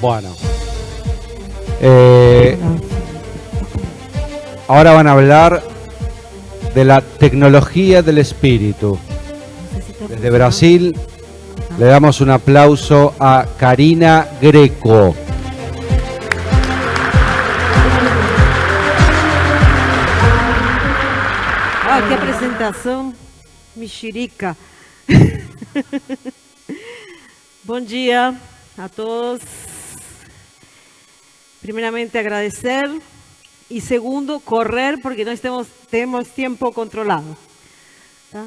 Bueno. Ahora van a hablar de la tecnología del espíritu. Desde Brasil le damos un aplauso a Karina Greco. Ah, que apresentação mexerica. Bom dia a todos. Primeramente agradecer y segundo correr porque nós temos tiempo controlado. Tá?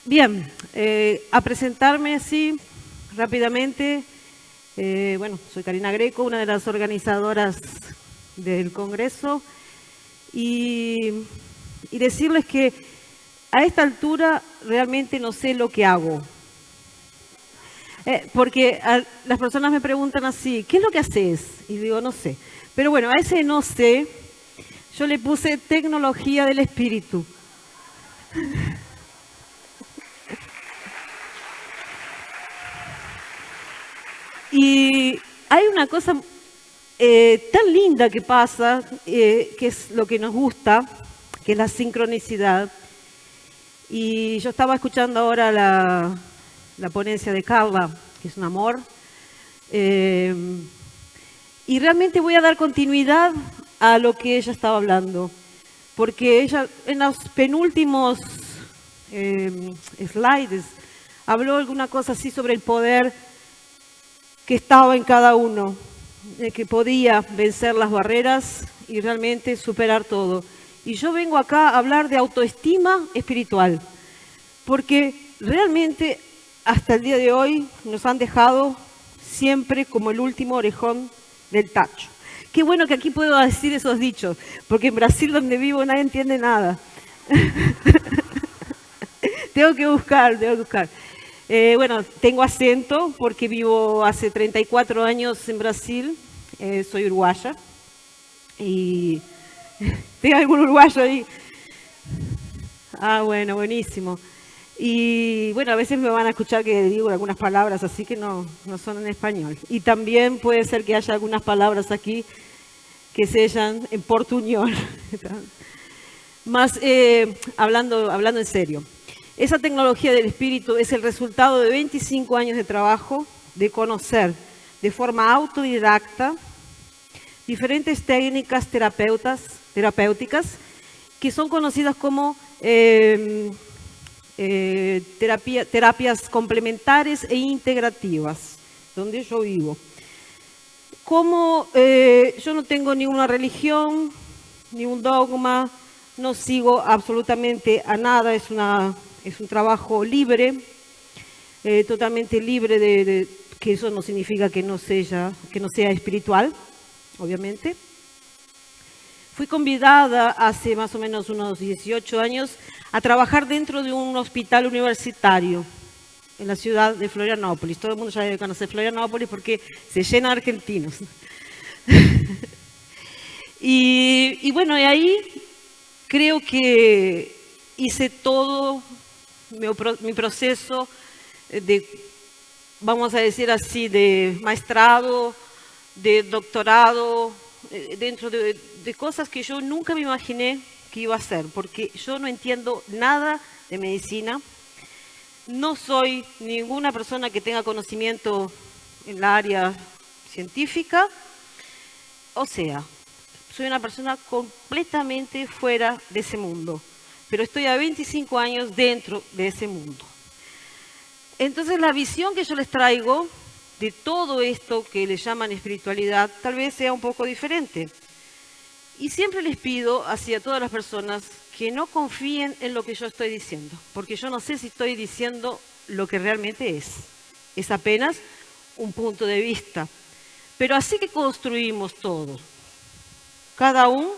Bien, a presentarme así rápidamente. Bueno, soy Karina Greco, una de las organizadoras del Congreso, y decirles que a esta altura realmente no sé lo que hago. Porque las personas me preguntan así, ¿qué es lo que haces? Y digo, no sé. Pero bueno, a ese no sé, yo le puse tecnología del espíritu. Y hay una cosa tan linda que pasa, que es lo que nos gusta, que es la sincronicidad. Y yo estaba escuchando ahora la ponencia de Carla, que es un amor, y realmente voy a dar continuidad a lo que ella estaba hablando, porque ella en los penúltimos slides habló alguna cosa así sobre el poder que estaba en cada uno, que podía vencer las barreras y realmente superar todo. Y yo vengo acá a hablar de autoestima espiritual, porque realmente hasta el día de hoy nos han dejado siempre como el último orejón del tacho. Qué bueno que aquí puedo decir esos dichos, porque en Brasil donde vivo nadie entiende nada. Tengo que buscar. Bueno, tengo acento porque vivo hace 34 años en Brasil, soy uruguaya. Y ¿tengo algún uruguayo ahí? Ah, bueno, buenísimo. Y bueno, a veces me van a escuchar que digo algunas palabras así que no son en español. Y también puede ser que haya algunas palabras aquí que sean en portuñol. Más hablando en serio. Esa tecnología del espíritu es el resultado de 25 años de trabajo, de conocer de forma autodidacta diferentes técnicas terapéuticas que son conocidas como terapias complementares e integrativas, donde yo vivo. Como yo no tengo ninguna religión, ni un dogma, no sigo absolutamente a nada, es un trabajo libre, totalmente libre de que eso no significa que no sea espiritual, obviamente. Fui convidada hace más o menos unos 18 años a trabajar dentro de un hospital universitario en la ciudad de Florianópolis. Todo el mundo ya debe conocer Florianópolis porque se llena de argentinos. Y bueno, y ahí creo que hice todo mi proceso de, vamos a decir así, de maestrado, de doctorado, dentro de cosas que yo nunca me imaginé que iba a hacer, porque yo no entiendo nada de medicina, no soy ninguna persona que tenga conocimiento en la área científica, o sea, soy una persona completamente fuera de ese mundo, pero estoy a 25 años dentro de ese mundo. Entonces la visión que yo les traigo de todo esto que le llaman espiritualidad tal vez sea un poco diferente. Y siempre les pido hacia todas las personas que no confíen en lo que yo estoy diciendo, porque yo no sé si estoy diciendo lo que realmente es. Es apenas un punto de vista. Pero así que construimos todo, cada uno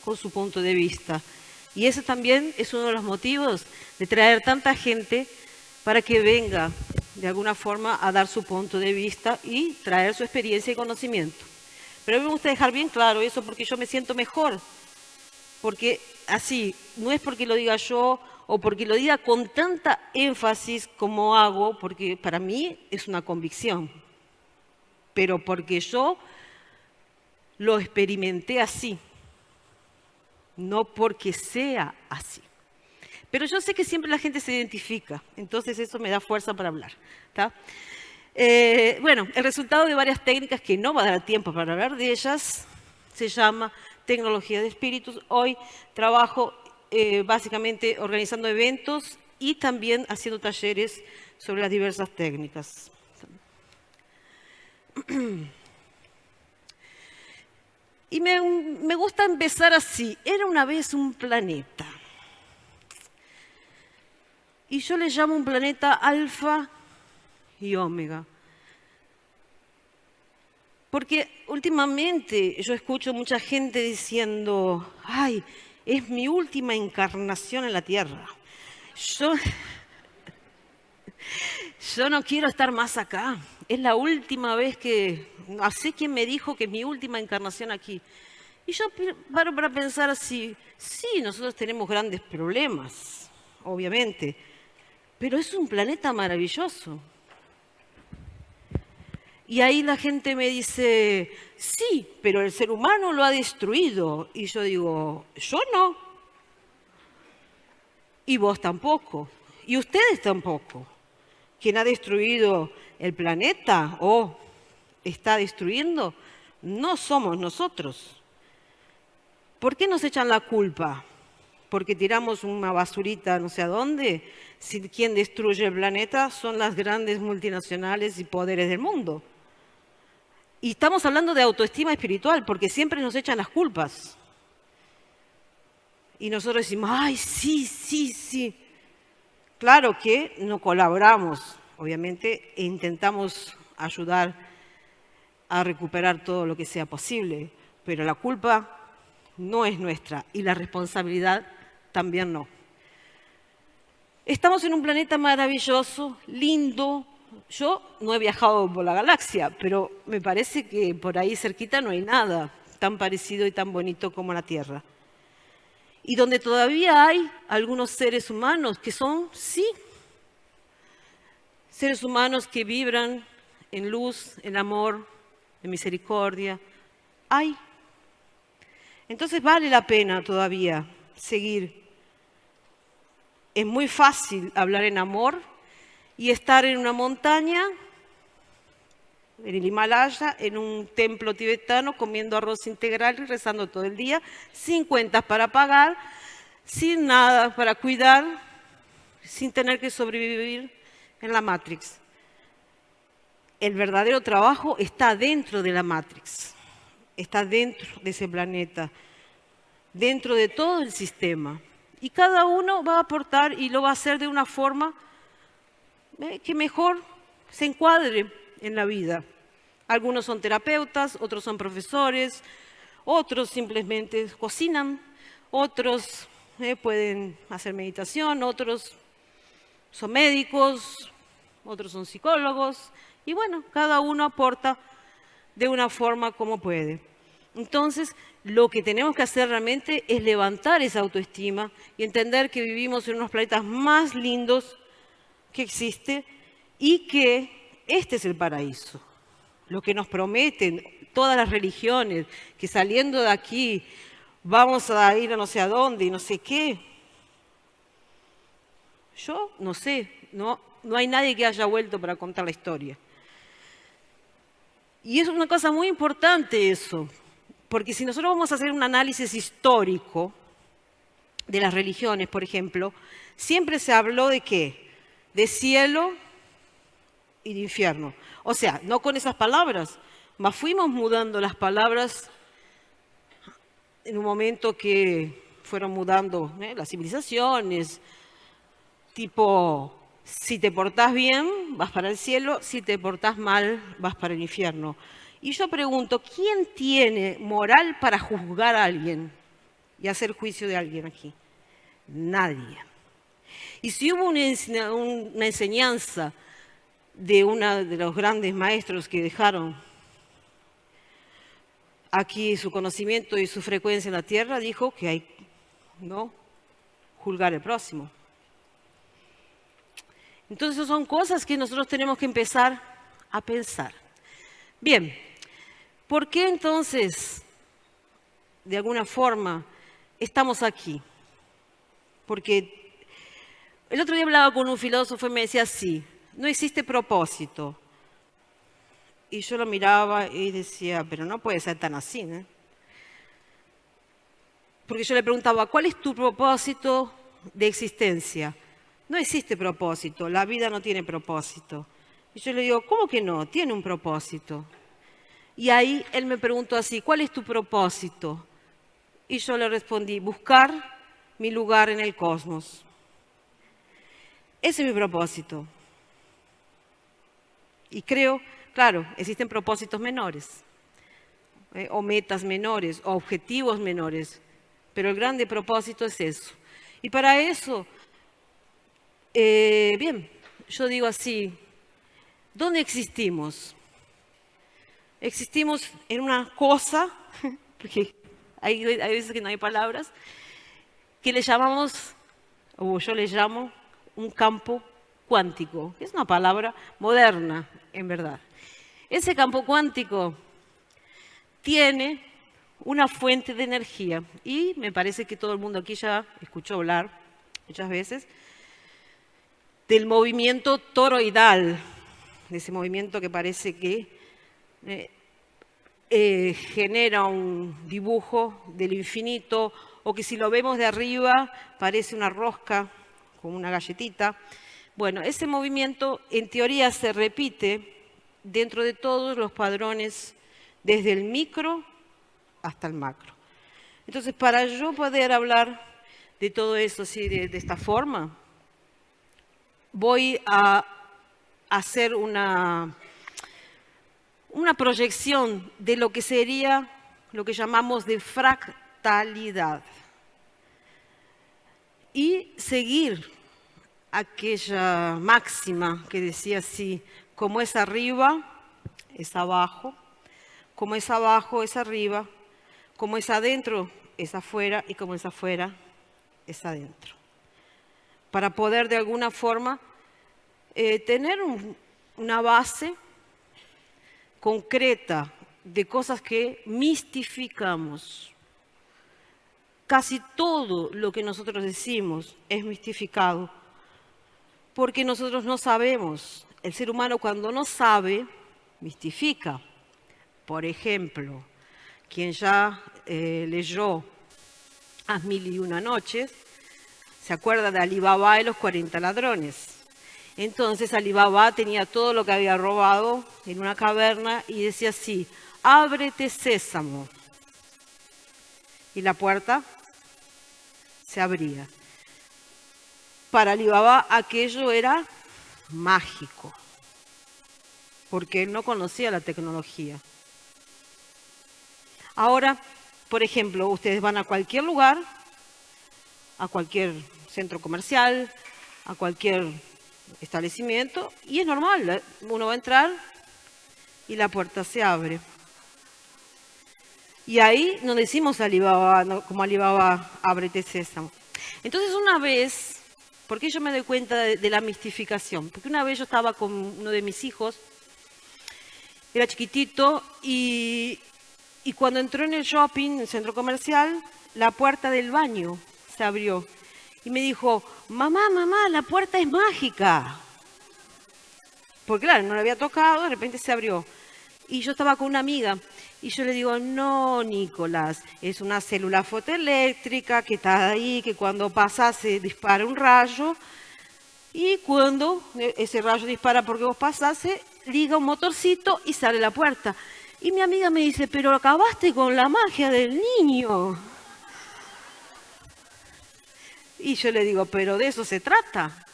con su punto de vista. Y ese también es uno de los motivos de traer tanta gente para que venga de alguna forma a dar su punto de vista y traer su experiencia y conocimiento. Pero a mí me gusta dejar bien claro eso porque yo me siento mejor. Porque así, no es porque lo diga yo o porque lo diga con tanta énfasis como hago, porque para mí es una convicción, pero porque yo lo experimenté así, no porque sea así. Pero yo sé que siempre la gente se identifica, entonces eso me da fuerza para hablar, ¿tá? Bueno, el resultado de varias técnicas que no va a dar tiempo para hablar de ellas se llama tecnología de espíritus. Hoy trabajo básicamente organizando eventos y también haciendo talleres sobre las diversas técnicas. Y me gusta empezar así. Era una vez un planeta. Y yo le llamo un planeta Alfa y Omega. Porque últimamente yo escucho mucha gente diciendo, ay, es mi última encarnación en la Tierra. Yo no quiero estar más acá. Es la última vez que... No sé quién me dijo que es mi última encarnación aquí. Y yo paro para pensar así, sí, nosotros tenemos grandes problemas, obviamente, pero es un planeta maravilloso. Y ahí la gente me dice, sí, pero el ser humano lo ha destruido. Y yo digo, yo no. Y vos tampoco. Y ustedes tampoco. Quien ha destruido el planeta o está destruyendo, no somos nosotros. ¿Por qué nos echan la culpa? ¿Porque tiramos una basurita no sé a dónde? Si quien destruye el planeta son las grandes multinacionales y poderes del mundo. Y estamos hablando de autoestima espiritual, porque siempre nos echan las culpas. Y nosotros decimos, ay, sí, sí, sí. Claro que no colaboramos, obviamente, e intentamos ayudar a recuperar todo lo que sea posible, pero la culpa no es nuestra y la responsabilidad también no. Estamos en un planeta maravilloso, lindo. Yo no he viajado por la galaxia, pero me parece que por ahí cerquita no hay nada tan parecido y tan bonito como la Tierra. Y donde todavía hay algunos seres humanos que son, sí, seres humanos que vibran en luz, en amor, en misericordia. Hay. Entonces vale la pena todavía seguir. Es muy fácil hablar en amor y estar en una montaña, en el Himalaya, en un templo tibetano, comiendo arroz integral y rezando todo el día, sin cuentas para pagar, sin nada para cuidar, sin tener que sobrevivir en la Matrix. El verdadero trabajo está dentro de la Matrix, está dentro de ese planeta, dentro de todo el sistema. Y cada uno va a aportar y lo va a hacer de una forma que mejor se encuadre en la vida. Algunos son terapeutas, otros son profesores, otros simplemente cocinan, otros pueden hacer meditación, otros son médicos, otros son psicólogos. Y bueno, cada uno aporta de una forma como puede. Entonces, lo que tenemos que hacer realmente es levantar esa autoestima y entender que vivimos en unos planetas más lindos que existe y que este es el paraíso. Lo que nos prometen todas las religiones, que saliendo de aquí vamos a ir a no sé a dónde y no sé qué. Yo no sé, no hay nadie que haya vuelto para contar la historia. Y es una cosa muy importante eso, porque si nosotros vamos a hacer un análisis histórico de las religiones, por ejemplo, siempre se habló de ¿qué? De cielo y de infierno. O sea, no con esas palabras, mas fuimos mudando las palabras en un momento que fueron mudando las civilizaciones, tipo, si te portás bien, vas para el cielo, si te portás mal, vas para el infierno. Y yo pregunto, ¿quién tiene moral para juzgar a alguien y hacer juicio de alguien aquí? Nadie. Y si hubo una enseñanza de uno de los grandes maestros que dejaron aquí su conocimiento y su frecuencia en la tierra, dijo que hay no juzgar al próximo. Entonces son cosas que nosotros tenemos que empezar a pensar. Bien, ¿por qué entonces, de alguna forma, estamos aquí? Porque el otro día hablaba con un filósofo y me decía así, no existe propósito. Y yo lo miraba y decía, pero no puede ser tan así, ¿no? Porque yo le preguntaba, ¿cuál es tu propósito de existencia? No existe propósito, la vida no tiene propósito. Y yo le digo, ¿cómo que no? Tiene un propósito. Y ahí él me preguntó así, ¿cuál es tu propósito? Y yo le respondí, buscar mi lugar en el cosmos. Ese es mi propósito. Y creo, claro, existen propósitos menores, o metas menores, o objetivos menores, pero el grande propósito es eso. Y para eso, bien, yo digo así, ¿dónde existimos? Existimos en una cosa, porque hay veces que no hay palabras, que le llamamos, o yo le llamo, un campo cuántico, que es una palabra moderna, en verdad. Ese campo cuántico tiene una fuente de energía y me parece que todo el mundo aquí ya escuchó hablar muchas veces del movimiento toroidal, de ese movimiento que parece que genera un dibujo del infinito o que si lo vemos de arriba parece una rosca con una galletita. Bueno, ese movimiento en teoría se repite dentro de todos los padrones desde el micro hasta el macro. Entonces, para yo poder hablar de todo eso así de esta forma, voy a hacer una proyección de lo que sería lo que llamamos de fractalidad y seguir aquella máxima que decía así, como es arriba, es abajo, como es abajo, es arriba, como es adentro, es afuera y como es afuera, es adentro. Para poder de alguna forma tener una base concreta de cosas que mistificamos. Casi todo lo que nosotros decimos es mistificado porque nosotros no sabemos. El ser humano cuando no sabe, mistifica. Por ejemplo, quien ya leyó Las Mil y Una Noches, se acuerda de Alí Baba y los 40 ladrones. Entonces Alí Baba tenía todo lo que había robado en una caverna y decía así, ábrete sésamo. Y la puerta se abría. Para Alí Baba aquello era mágico, porque él no conocía la tecnología. Ahora, por ejemplo, ustedes van a cualquier lugar, a cualquier centro comercial, a cualquier establecimiento, y es normal, uno va a entrar y la puerta se abre. Y ahí no decimos Alí Baba, no, como Alí Baba, ábrete sésamo. Entonces una vez, ¿por qué yo me doy cuenta de la mistificación? Porque una vez yo estaba con uno de mis hijos, era chiquitito, y cuando entró en el shopping, en el centro comercial, la puerta del baño se abrió. Y me dijo, mamá, la puerta es mágica. Porque claro, no la había tocado, de repente se abrió. Y yo estaba con una amiga y yo le digo, no, Nicolás, es una célula fotoeléctrica que está ahí, que cuando pasa se dispara un rayo y cuando ese rayo dispara porque vos pasás, se liga un motorcito y sale la puerta. Y mi amiga me dice, pero acabaste con la magia del niño. Y yo le digo, pero de eso se trata.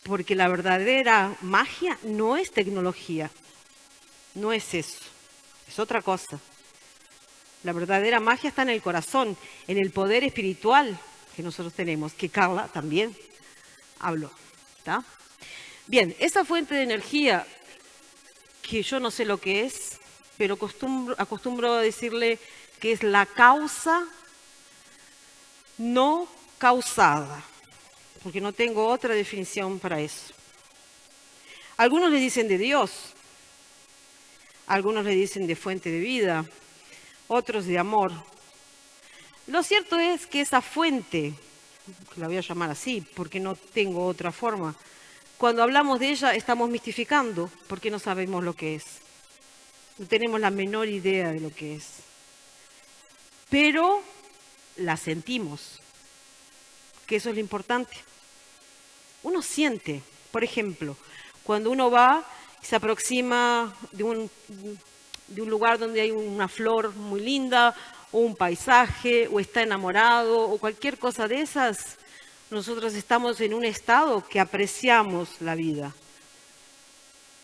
Porque la verdadera magia no es tecnología. No es eso. Es otra cosa. La verdadera magia está en el corazón, en el poder espiritual que nosotros tenemos, que Carla también habló. ¿Está? Bien, esa fuente de energía, que yo no sé lo que es, pero acostumbro a decirle que es la causa no causada. porque no tengo otra definición para eso. Algunos le dicen de Dios, algunos le dicen de fuente de vida, otros de amor. Lo cierto es que esa fuente, la voy a llamar así porque no tengo otra forma, cuando hablamos de ella estamos mistificando porque no sabemos lo que es. No tenemos la menor idea de lo que es. Pero la sentimos, que eso es lo importante. Uno siente, por ejemplo, cuando uno va y se aproxima de un lugar donde hay una flor muy linda, o un paisaje, o está enamorado, o cualquier cosa de esas, nosotros estamos en un estado que apreciamos la vida.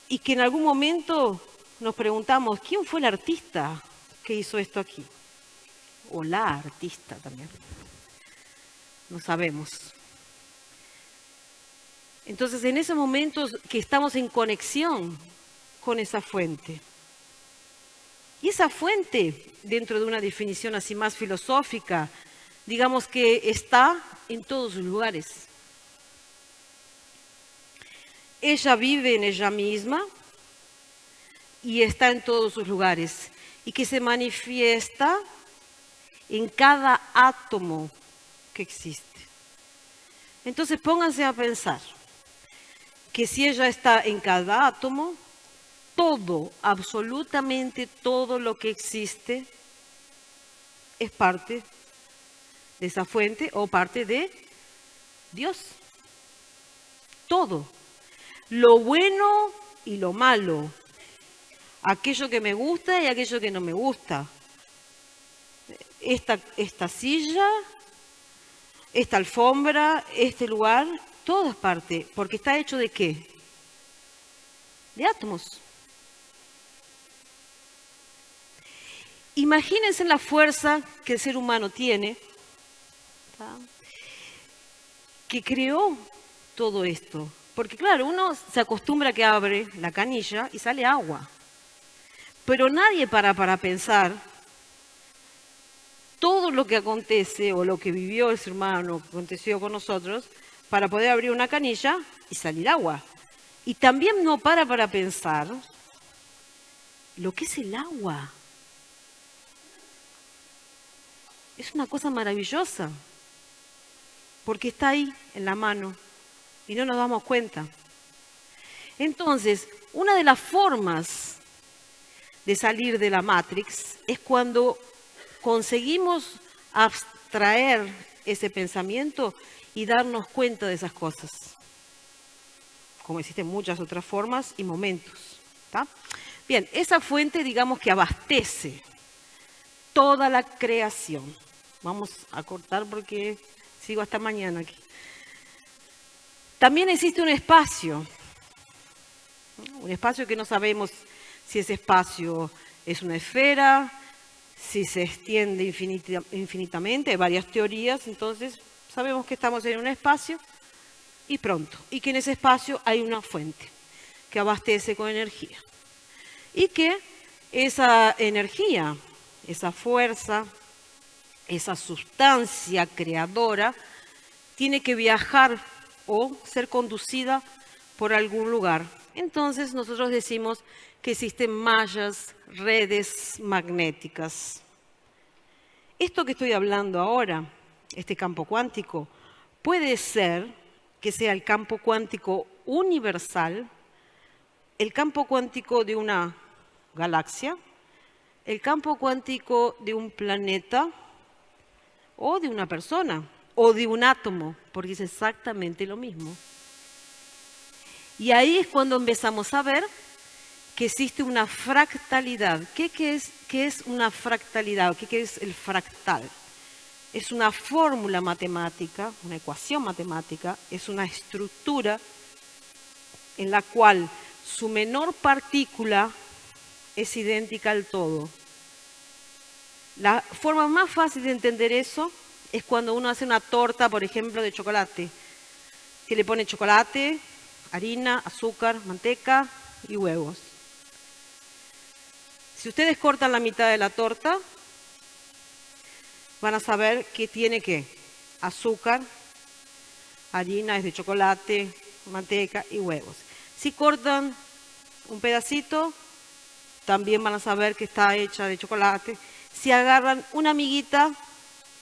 Y que en algún momento nos preguntamos, ¿quién fue el artista que hizo esto aquí? O la artista también. No sabemos. Entonces, en esos momentos que estamos en conexión con esa fuente. Y esa fuente, dentro de una definición así más filosófica, digamos que está en todos los lugares. Ella vive en ella misma y está en todos sus lugares. Y que se manifiesta en cada átomo que existe. Entonces pónganse a pensar que si ella está en cada átomo, todo, absolutamente todo lo que existe es parte de esa fuente o parte de Dios. Todo. Lo bueno y lo malo. Aquello que me gusta y aquello que no me gusta. Esta silla, esta alfombra, este lugar, todo es parte. Porque está hecho ¿de qué? De átomos. Imagínense la fuerza que el ser humano tiene, que creó todo esto. Porque claro, uno se acostumbra a que abre la canilla y sale agua. Pero nadie para pensar todo lo que acontece o lo que vivió el ser humano, que aconteció con nosotros, para poder abrir una canilla y salir agua. Y también no para pensar lo que es el agua. Es una cosa maravillosa, porque está ahí en la mano y no nos damos cuenta. Entonces, una de las formas de salir de la Matrix es cuando conseguimos abstraer ese pensamiento y darnos cuenta de esas cosas. Como existen muchas otras formas y momentos. ¿Tá? Bien, esa fuente digamos que abastece toda la creación. Vamos a cortar porque sigo hasta mañana aquí. También existe un espacio que no sabemos si ese espacio es una esfera, si se extiende infinitamente, hay varias teorías, entonces sabemos que estamos en un espacio y pronto, y que en ese espacio hay una fuente que abastece con energía. Y que esa energía, esa fuerza, esa sustancia creadora tiene que viajar o ser conducida por algún lugar. Entonces nosotros decimos que existen mallas, redes magnéticas. Esto que estoy hablando ahora, este campo cuántico, puede ser que sea el campo cuántico universal, el campo cuántico de una galaxia, el campo cuántico de un planeta, o de una persona, o de un átomo, porque es exactamente lo mismo. Y ahí es cuando empezamos a ver que existe una fractalidad. ¿Qué es una fractalidad? ¿Qué es el fractal? Es una fórmula matemática, una ecuación matemática, es una estructura en la cual su menor partícula es idéntica al todo. La forma más fácil de entender eso es cuando uno hace una torta, por ejemplo, de chocolate, que le pone chocolate, harina, azúcar, manteca y huevos. Si ustedes cortan la mitad de la torta, van a saber que tiene ¿qué? Azúcar, harina es de chocolate, manteca y huevos. Si cortan un pedacito, también van a saber que está hecha de chocolate. Si agarran una amiguita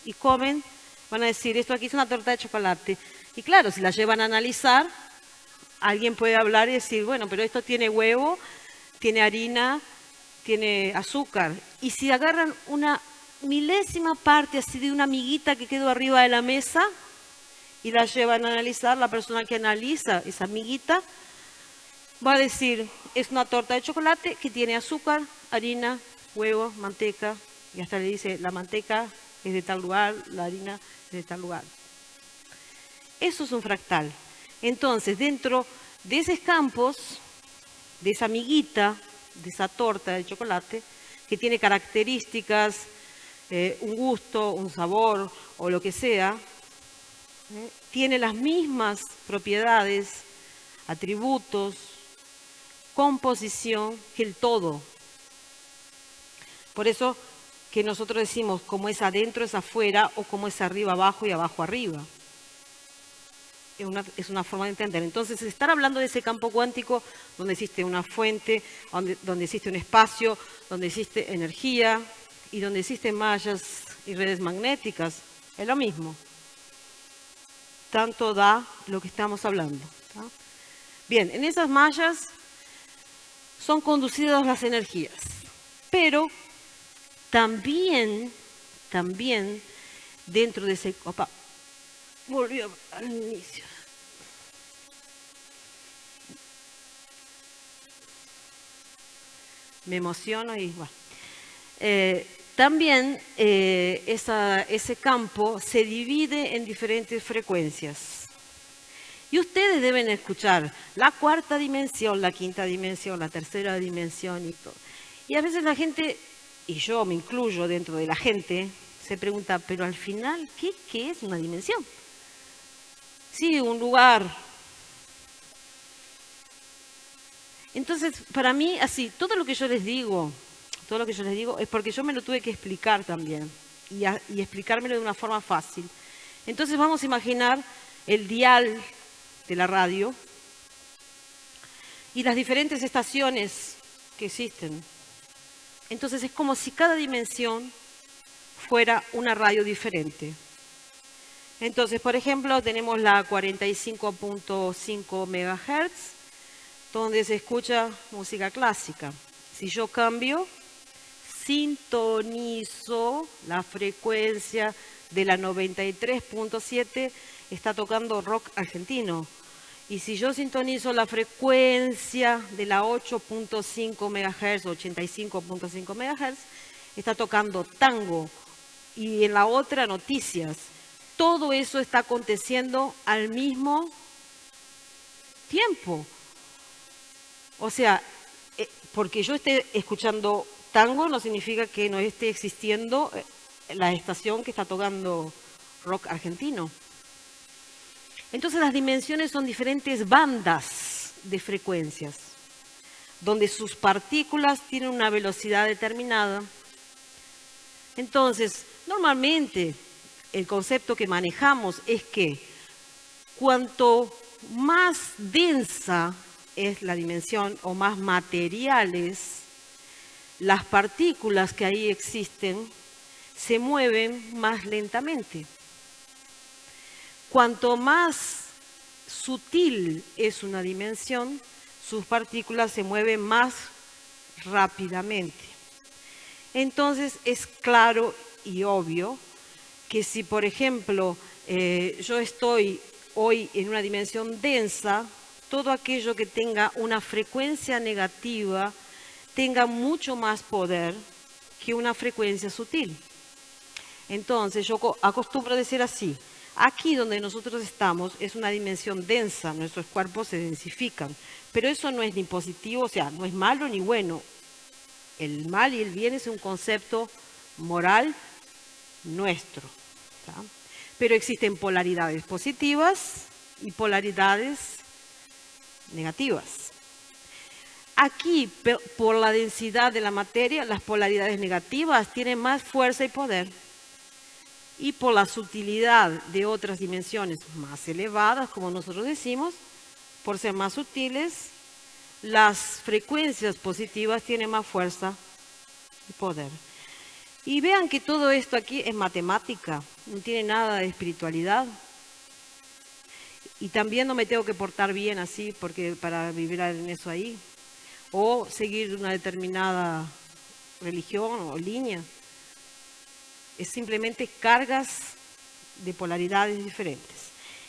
y comen, van a decir, esto aquí es una torta de chocolate. Y claro, si la llevan a analizar, alguien puede hablar y decir, bueno, pero esto tiene huevo, tiene harina, tiene azúcar. Y si agarran una milésima parte así de una amiguita que quedó arriba de la mesa y la llevan a analizar, la persona que analiza esa amiguita va a decir, es una torta de chocolate que tiene azúcar, harina, huevo, manteca, y hasta le dice, la manteca es de tal lugar, la harina es de tal lugar. Eso es un fractal. Entonces, dentro de esos campos, de esa amiguita, de esa torta de chocolate, que tiene características, un gusto, un sabor o lo que sea, tiene las mismas propiedades, atributos, composición que el todo. Por eso que nosotros decimos como es adentro es afuera o como es arriba abajo y abajo arriba. Es una forma de entender. Entonces, estar hablando de ese campo cuántico donde existe una fuente, donde existe un espacio, donde existe energía y donde existen mallas y redes magnéticas, es lo mismo. Tanto da lo que estamos hablando. ¿No? Bien, en esas mallas son conducidas las energías, pero también dentro de ese... Opa, volvió al inicio. Me emociono y bueno. También ese campo se divide en diferentes frecuencias. Y ustedes deben escuchar la cuarta dimensión, la quinta dimensión, la tercera dimensión y todo. Y a veces la gente, y yo me incluyo dentro de la gente, se pregunta, pero al final, ¿qué es una dimensión? Sí, un lugar. Entonces, para mí, así, todo lo que yo les digo es porque yo me lo tuve que explicar también y explicármelo de una forma fácil. Entonces vamos a imaginar el dial de la radio y las diferentes estaciones que existen. Entonces es como si cada dimensión fuera una radio diferente. Entonces, por ejemplo, tenemos la 45.5 MHz, donde se escucha música clásica. Si yo cambio, sintonizo la frecuencia de la 93.7, está tocando rock argentino. Y si yo sintonizo la frecuencia de la 8.5 MHz, 85.5 MHz, está tocando tango. Y en la otra, noticias. Todo eso está aconteciendo al mismo tiempo. O sea, porque yo esté escuchando tango no significa que no esté existiendo la estación que está tocando rock argentino. Entonces las dimensiones son diferentes bandas de frecuencias, donde sus partículas tienen una velocidad determinada. Entonces, normalmente el concepto que manejamos es que cuanto más densa es la dimensión o más materiales, las partículas que ahí existen se mueven más lentamente. Cuanto más sutil es una dimensión, sus partículas se mueven más rápidamente. Entonces es claro y obvio que si, por ejemplo, yo estoy hoy en una dimensión densa, todo aquello que tenga una frecuencia negativa tenga mucho más poder que una frecuencia sutil. Entonces yo acostumbro a decir así, aquí donde nosotros estamos es una dimensión densa, nuestros cuerpos se densifican, pero eso no es ni positivo, o sea, no es malo ni bueno. El mal y el bien es un concepto moral nuestro, ¿tá? Pero existen polaridades positivas y polaridades negativas. Aquí, por la densidad de la materia, las polaridades negativas tienen más fuerza y poder. y por la sutilidad de otras dimensiones más elevadas, como nosotros decimos, por ser más sutiles, las frecuencias positivas tienen más fuerza y poder. Y vean que todo esto aquí es matemática, no tiene nada de espiritualidad. Y también no me tengo que portar bien así porque para vivir en eso ahí. O seguir una determinada religión o línea. Es simplemente cargas de polaridades diferentes.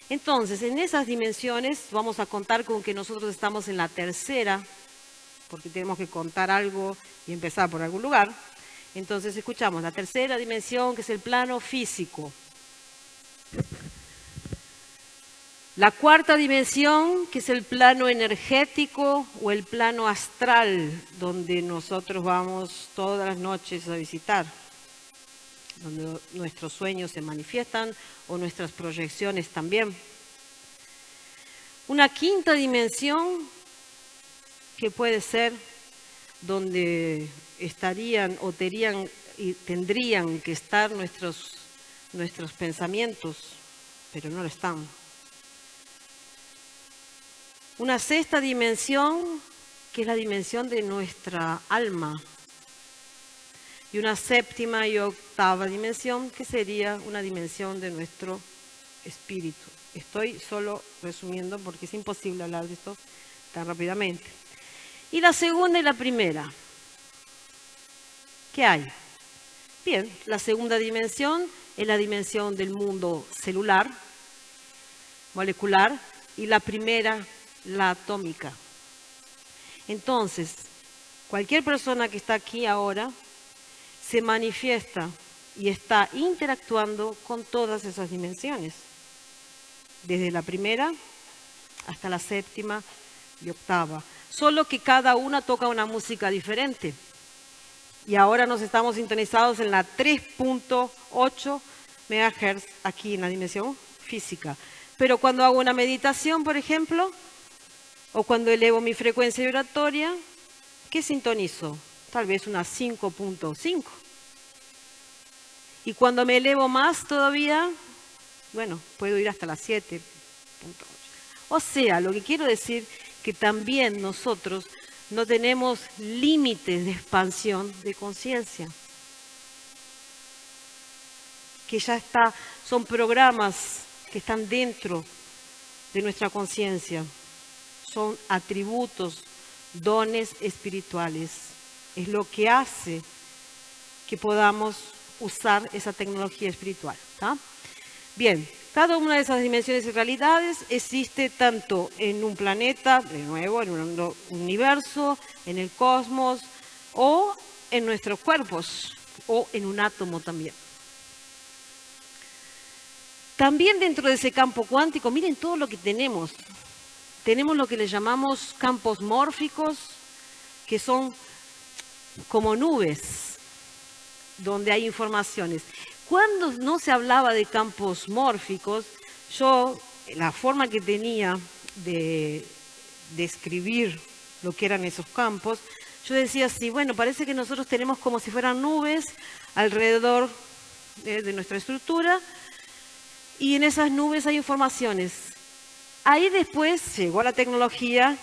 Entonces, en esas dimensiones vamos a contar con que nosotros estamos en la tercera, porque tenemos que contar algo y empezar por algún lugar. Entonces escuchamos la tercera dimensión, que es el plano físico. La cuarta dimensión, que es el plano energético o el plano astral, donde nosotros vamos todas las noches a visitar, donde nuestros sueños se manifiestan o nuestras proyecciones también. Una quinta dimensión, que puede ser donde estarían o tendrían que estar nuestros pensamientos, pero no lo están. Una sexta dimensión, que es la dimensión de nuestra alma. Y una séptima y octava dimensión, que sería una dimensión de nuestro espíritu. Estoy solo resumiendo porque es imposible hablar de esto tan rápidamente. Y la segunda y la primera. ¿Qué hay? Bien, la segunda dimensión es la dimensión del mundo celular, molecular, y la primera, la atómica. Entonces, cualquier persona que está aquí ahora se manifiesta y está interactuando con todas esas dimensiones, desde la primera hasta la séptima y octava, solo que cada una toca una música diferente. Y ahora nos estamos sintonizados en la 3.8 MHz aquí en la dimensión física. Pero cuando hago una meditación, por ejemplo, o cuando elevo mi frecuencia vibratoria, ¿qué sintonizo? Tal vez una 5.5. Y cuando me elevo más todavía, bueno, puedo ir hasta la 7.8. O sea, lo que quiero decir que también nosotros no tenemos límites de expansión de conciencia. Que ya está, son programas que están dentro de nuestra conciencia. Son atributos, dones espirituales. Es lo que hace que podamos usar esa tecnología espiritual, ¿tá? Bien, cada una de esas dimensiones y realidades existe tanto en un planeta, de nuevo, en un universo, en el cosmos, o en nuestros cuerpos, o en un átomo también. También dentro de ese campo cuántico, miren todo lo que tenemos. Tenemos lo que le llamamos campos mórficos, que son como nubes, donde hay informaciones. Cuando no se hablaba de campos mórficos, yo, la forma que tenía de describir lo que eran esos campos, yo decía así, bueno, parece que nosotros tenemos como si fueran nubes alrededor de nuestra estructura, y en esas nubes hay informaciones. Ahí después llegó la tecnología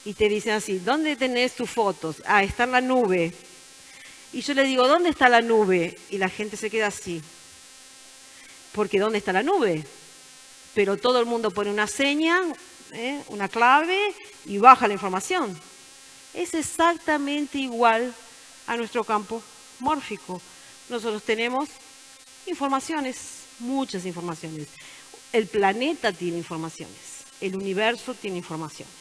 y te dicen así, ¿dónde tenés tus fotos? Ah, está en la nube. Y yo le digo, ¿dónde está la nube? Y la gente se queda así. Porque ¿dónde está la nube? Pero todo el mundo pone una seña, una clave y baja la información. Es exactamente igual a nuestro campo mórfico. Nosotros tenemos informaciones, muchas informaciones. El planeta tiene informaciones, el universo tiene informaciones.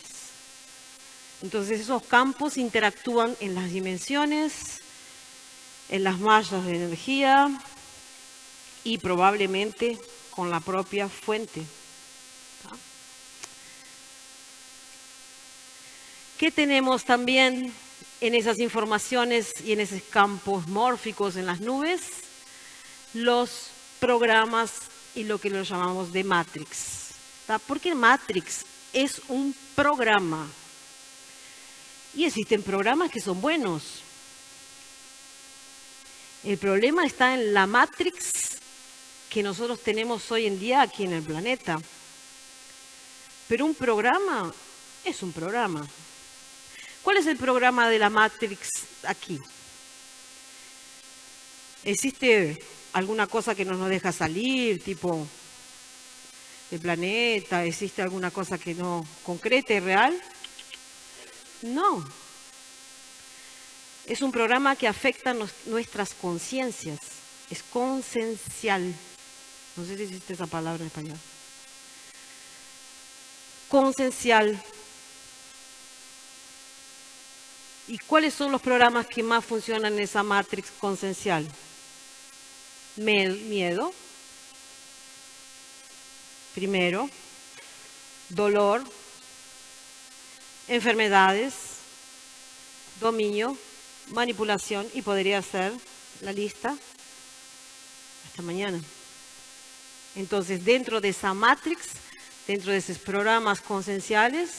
Entonces esos campos interactúan en las dimensiones, en las mallas de energía y probablemente con la propia fuente. ¿Qué tenemos también en esas informaciones y en esos campos mórficos en las nubes? Los programas y lo que lo llamamos de Matrix. Porque Matrix es un programa. Y existen programas que son buenos. El problema está en la Matrix que nosotros tenemos hoy en día aquí en el planeta. Pero un programa es un programa. ¿Cuál es el programa de la Matrix aquí? ¿Existe alguna cosa que no nos deja salir, tipo el planeta? ¿Existe alguna cosa que no concreta y real? No. Es un programa que afecta nuestras conciencias. Es consensual. No sé si existe esa palabra en español. Consensual. ¿Y cuáles son los programas que más funcionan en esa matrix consensual? Miedo, primero, dolor, enfermedades, dominio, manipulación, y podría ser la lista hasta mañana. Entonces, dentro de esa matrix, dentro de esos programas consensuales,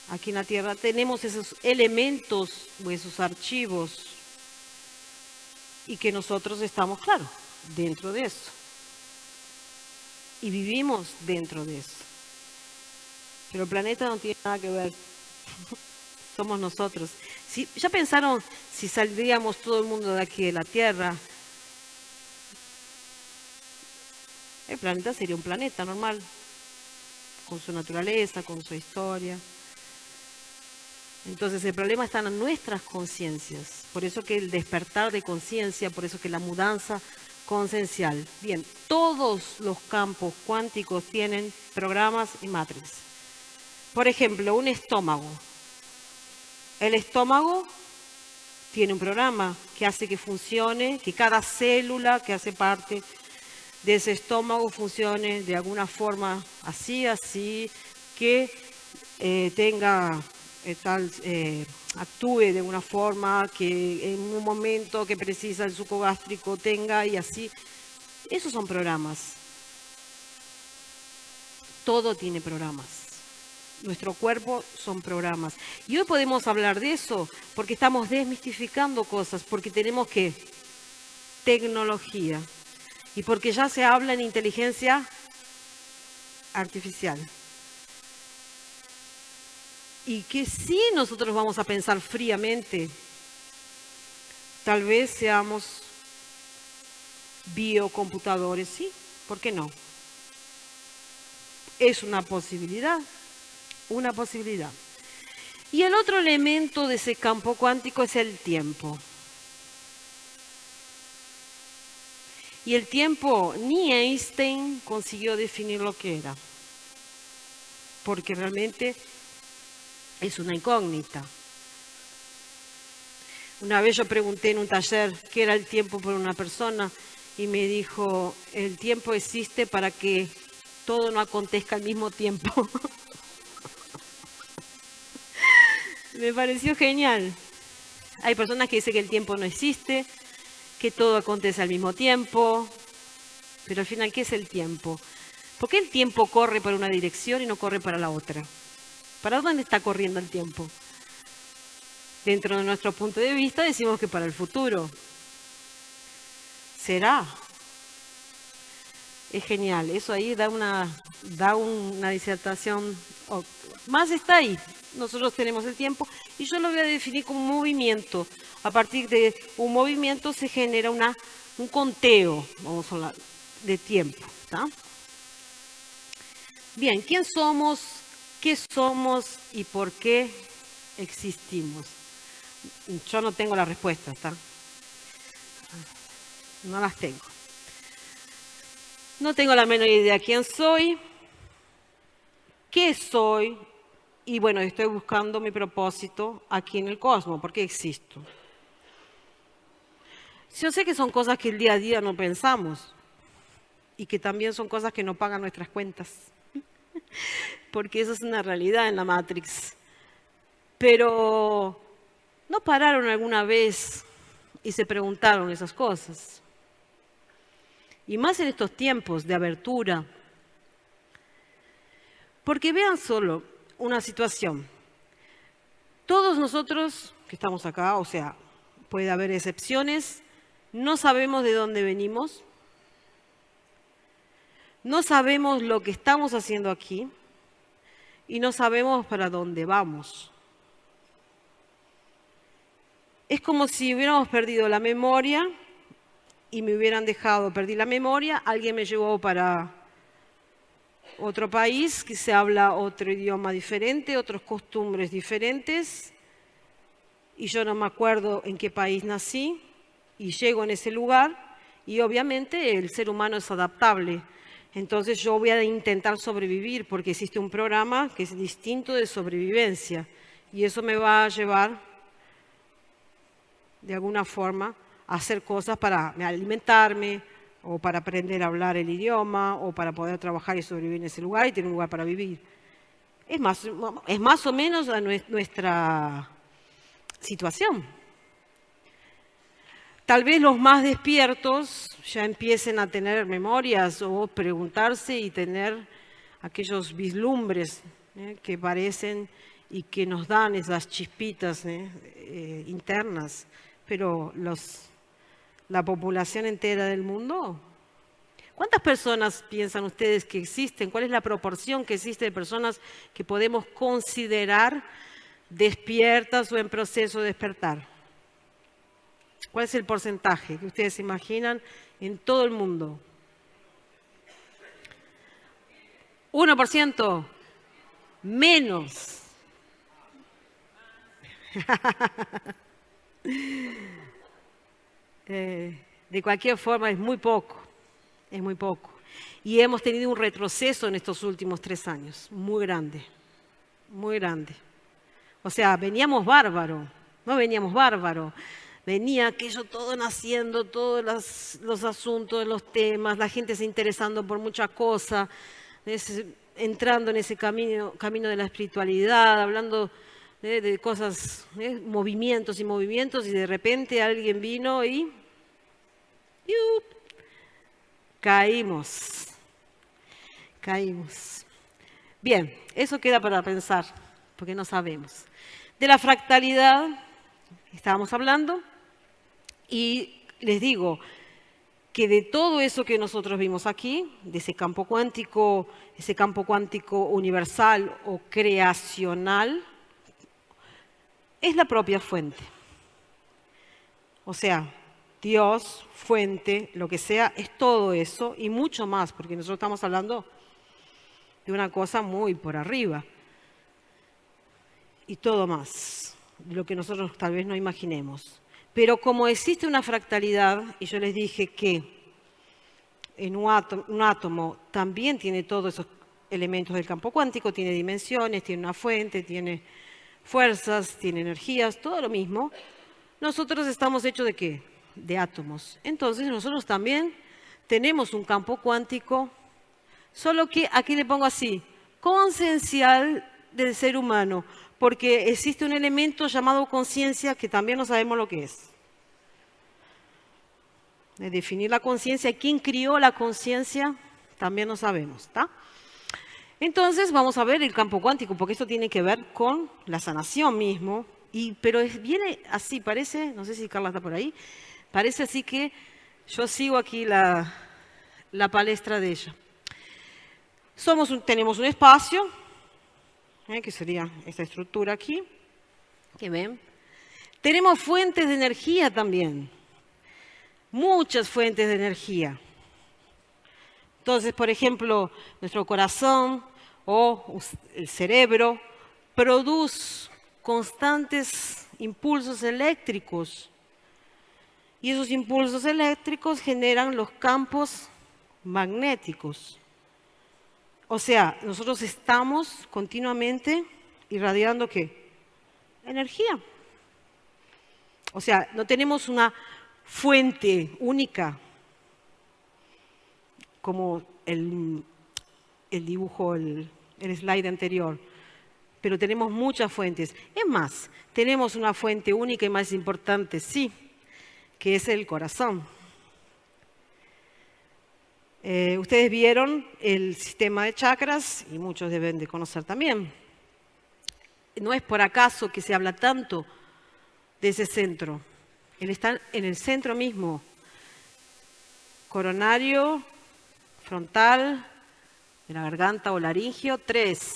aquí en la Tierra tenemos esos elementos o esos archivos y que nosotros estamos, claro, dentro de eso. Y vivimos dentro de eso. Pero el planeta no tiene nada que ver. Somos nosotros. ¿Ya pensaron si saldríamos todo el mundo de aquí de la Tierra? El planeta sería un planeta normal, con su naturaleza, con su historia. Entonces el problema está en nuestras conciencias. Por eso que el despertar de conciencia, por eso que la mudanza consensual. Bien, todos los campos cuánticos tienen programas y matrices. Por ejemplo, un estómago. El estómago tiene un programa que hace que funcione, que cada célula que hace parte de ese estómago funcione de alguna forma así, que tenga actúe de una forma que en un momento que precisa el suco gástrico tenga y así. Esos son programas. Todo tiene programas. Nuestro cuerpo son programas. Y hoy podemos hablar de eso porque estamos desmistificando cosas, porque tenemos que tecnología y porque ya se habla en inteligencia artificial. Y que sí nosotros vamos a pensar fríamente, tal vez seamos biocomputadores, sí, ¿por qué no? Es una posibilidad, una posibilidad. Y el otro elemento de ese campo cuántico es el tiempo. Y el tiempo, ni Einstein consiguió definir lo que era, porque realmente es una incógnita. Una vez yo pregunté en un taller qué era el tiempo para una persona y me dijo, el tiempo existe para que todo no acontezca al mismo tiempo. Me pareció genial. Hay personas que dicen que el tiempo no existe, que todo acontece al mismo tiempo, pero al final, ¿qué es el tiempo? ¿Por qué el tiempo corre para una dirección y no corre para la otra? ¿Para dónde está corriendo el tiempo? Dentro de nuestro punto de vista decimos que para el futuro. ¿Será? Es genial. Eso ahí da una disertación. Más está ahí. Nosotros tenemos el tiempo y yo lo voy a definir como un movimiento. A partir de un movimiento se genera un conteo, vamos a hablar, de tiempo. ¿Tá? Bien, ¿quién somos? ¿Qué somos y por qué existimos? Yo no tengo las respuestas, ¿está? No las tengo. No tengo la menor idea quién soy, qué soy, y bueno, estoy buscando mi propósito aquí en el cosmos, ¿por qué existo? Yo sé que son cosas que el día a día no pensamos y que también son cosas que no pagan nuestras cuentas. Porque eso es una realidad en la Matrix. Pero ¿no pararon alguna vez y se preguntaron esas cosas? Y más en estos tiempos de abertura. Porque vean solo una situación. Todos nosotros que estamos acá, o sea, puede haber excepciones, no sabemos de dónde venimos, no sabemos lo que estamos haciendo aquí y no sabemos para dónde vamos. Es como si hubiéramos perdido la memoria y me hubieran dejado, perdí la memoria, alguien me llevó para otro país que se habla otro idioma diferente, otras costumbres diferentes, y yo no me acuerdo en qué país nací, y llego en ese lugar, y obviamente el ser humano es adaptable. Entonces yo voy a intentar sobrevivir, porque existe un programa que es distinto de sobrevivencia, y eso me va a llevar, de alguna forma, a hacer cosas para alimentarme, o para aprender a hablar el idioma, o para poder trabajar y sobrevivir en ese lugar y tener un lugar para vivir. Es más o menos nuestra situación. Tal vez los más despiertos ya empiecen a tener memorias o preguntarse y tener aquellos vislumbres que parecen y que nos dan esas chispitas internas, pero la población entera del mundo, ¿cuántas personas piensan ustedes que existen? ¿Cuál es la proporción que existe de personas que podemos considerar despiertas o en proceso de despertar? ¿Cuál es el porcentaje que ustedes se imaginan en todo el mundo? ¿1%? Menos. De cualquier forma es muy poco, es muy poco. Y hemos tenido un retroceso en estos últimos 3 años, muy grande, muy grande. O sea, veníamos bárbaro, no veníamos bárbaro. Venía aquello todo naciendo, todos los asuntos, los temas, la gente se interesando por muchas cosas, entrando en ese camino de la espiritualidad, hablando de cosas, movimientos y movimientos, y de repente alguien vino y caímos. Bien, eso queda para pensar, porque no sabemos. De la fractalidad estábamos hablando, y les digo que de todo eso que nosotros vimos aquí, de ese campo cuántico universal o creacional, es la propia fuente. O sea, Dios, fuente, lo que sea, es todo eso y mucho más, porque nosotros estamos hablando de una cosa muy por arriba. Y todo más, lo que nosotros tal vez no imaginemos. Pero como existe una fractalidad, y yo les dije que en un átomo también tiene todos esos elementos del campo cuántico, tiene dimensiones, tiene una fuente, tiene fuerzas, tiene energías, todo lo mismo. Nosotros estamos hechos ¿de qué? De átomos. Entonces nosotros también tenemos un campo cuántico, solo que aquí le pongo así, concencial del ser humano, porque existe un elemento llamado conciencia que también no sabemos lo que es. De definir la conciencia, ¿quién crió la conciencia? También no sabemos, ¿está? Entonces vamos a ver el campo cuántico, porque esto tiene que ver con la sanación mismo, pero viene así, parece, no sé si Carla está por ahí, parece así que yo sigo aquí la palestra de ella. Tenemos un espacio, que sería esta estructura aquí, que ven. Tenemos fuentes de energía también, muchas fuentes de energía. Entonces, por ejemplo, nuestro corazón o el cerebro produce constantes impulsos eléctricos, y esos impulsos eléctricos generan los campos magnéticos. O sea, nosotros estamos continuamente irradiando ¿qué? Energía. O sea, no tenemos una fuente única, como el dibujo, el slide anterior, pero tenemos muchas fuentes. Es más, tenemos una fuente única y más importante, sí, que es el corazón. Ustedes vieron el sistema de chakras y muchos deben de conocer también. No es por acaso que se habla tanto de ese centro. Él está en el centro mismo, coronario, frontal, de la garganta o laringio. 3,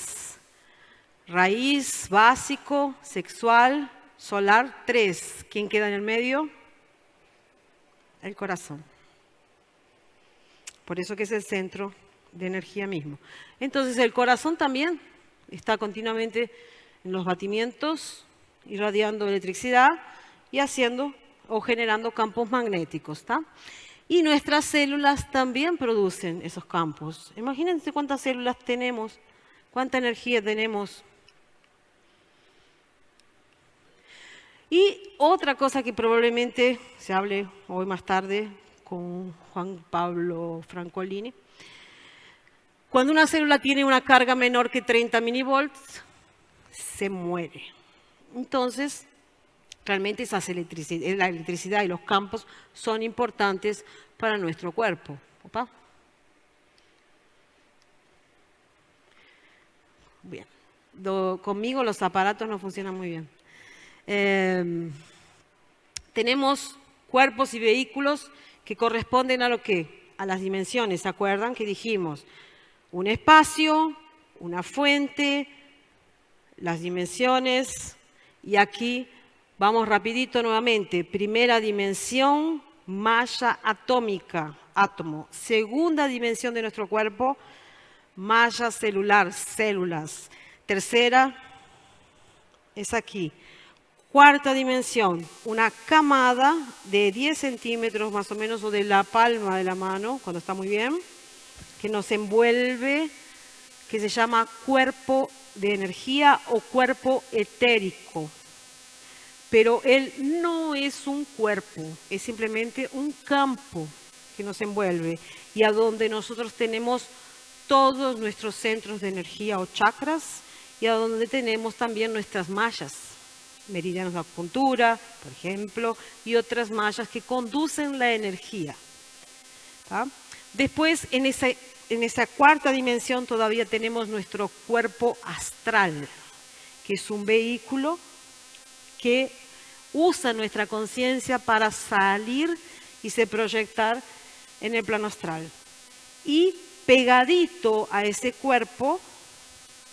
raíz, básico, sexual, solar. 3, ¿quién queda en el medio? El corazón. Por eso que es el centro de energía mismo. Entonces el corazón también está continuamente en los batimientos, irradiando electricidad y haciendo o generando campos magnéticos, ¿está? Y nuestras células también producen esos campos. Imagínense cuántas células tenemos, cuánta energía tenemos. Y otra cosa que probablemente se hable hoy más tarde con Juan Pablo Francolini. Cuando una célula tiene una carga menor que 30 milivolts, se muere. Entonces, realmente la electricidad y los campos son importantes para nuestro cuerpo. ¿Opa? Bien. Conmigo los aparatos no funcionan muy bien. Tenemos cuerpos y vehículos que corresponden a lo que, a las dimensiones, ¿se acuerdan que dijimos? Un espacio, una fuente, las dimensiones, y aquí vamos rapidito nuevamente. Primera dimensión, malla atómica, átomo. Segunda dimensión de nuestro cuerpo, malla celular, células. Tercera es aquí. Cuarta dimensión, una camada de 10 centímetros más o menos, o de la palma de la mano, cuando está muy bien, que nos envuelve, que se llama cuerpo de energía o cuerpo etérico. Pero él no es un cuerpo, es simplemente un campo que nos envuelve y a donde nosotros tenemos todos nuestros centros de energía o chakras y a donde tenemos también nuestras mallas. Meridianos de acupuntura, por ejemplo, y otras mallas que conducen la energía. ¿Tá? Después, en esa cuarta dimensión todavía tenemos nuestro cuerpo astral, que es un vehículo que usa nuestra conciencia para salir y se proyectar en el plano astral. Y pegadito a ese cuerpo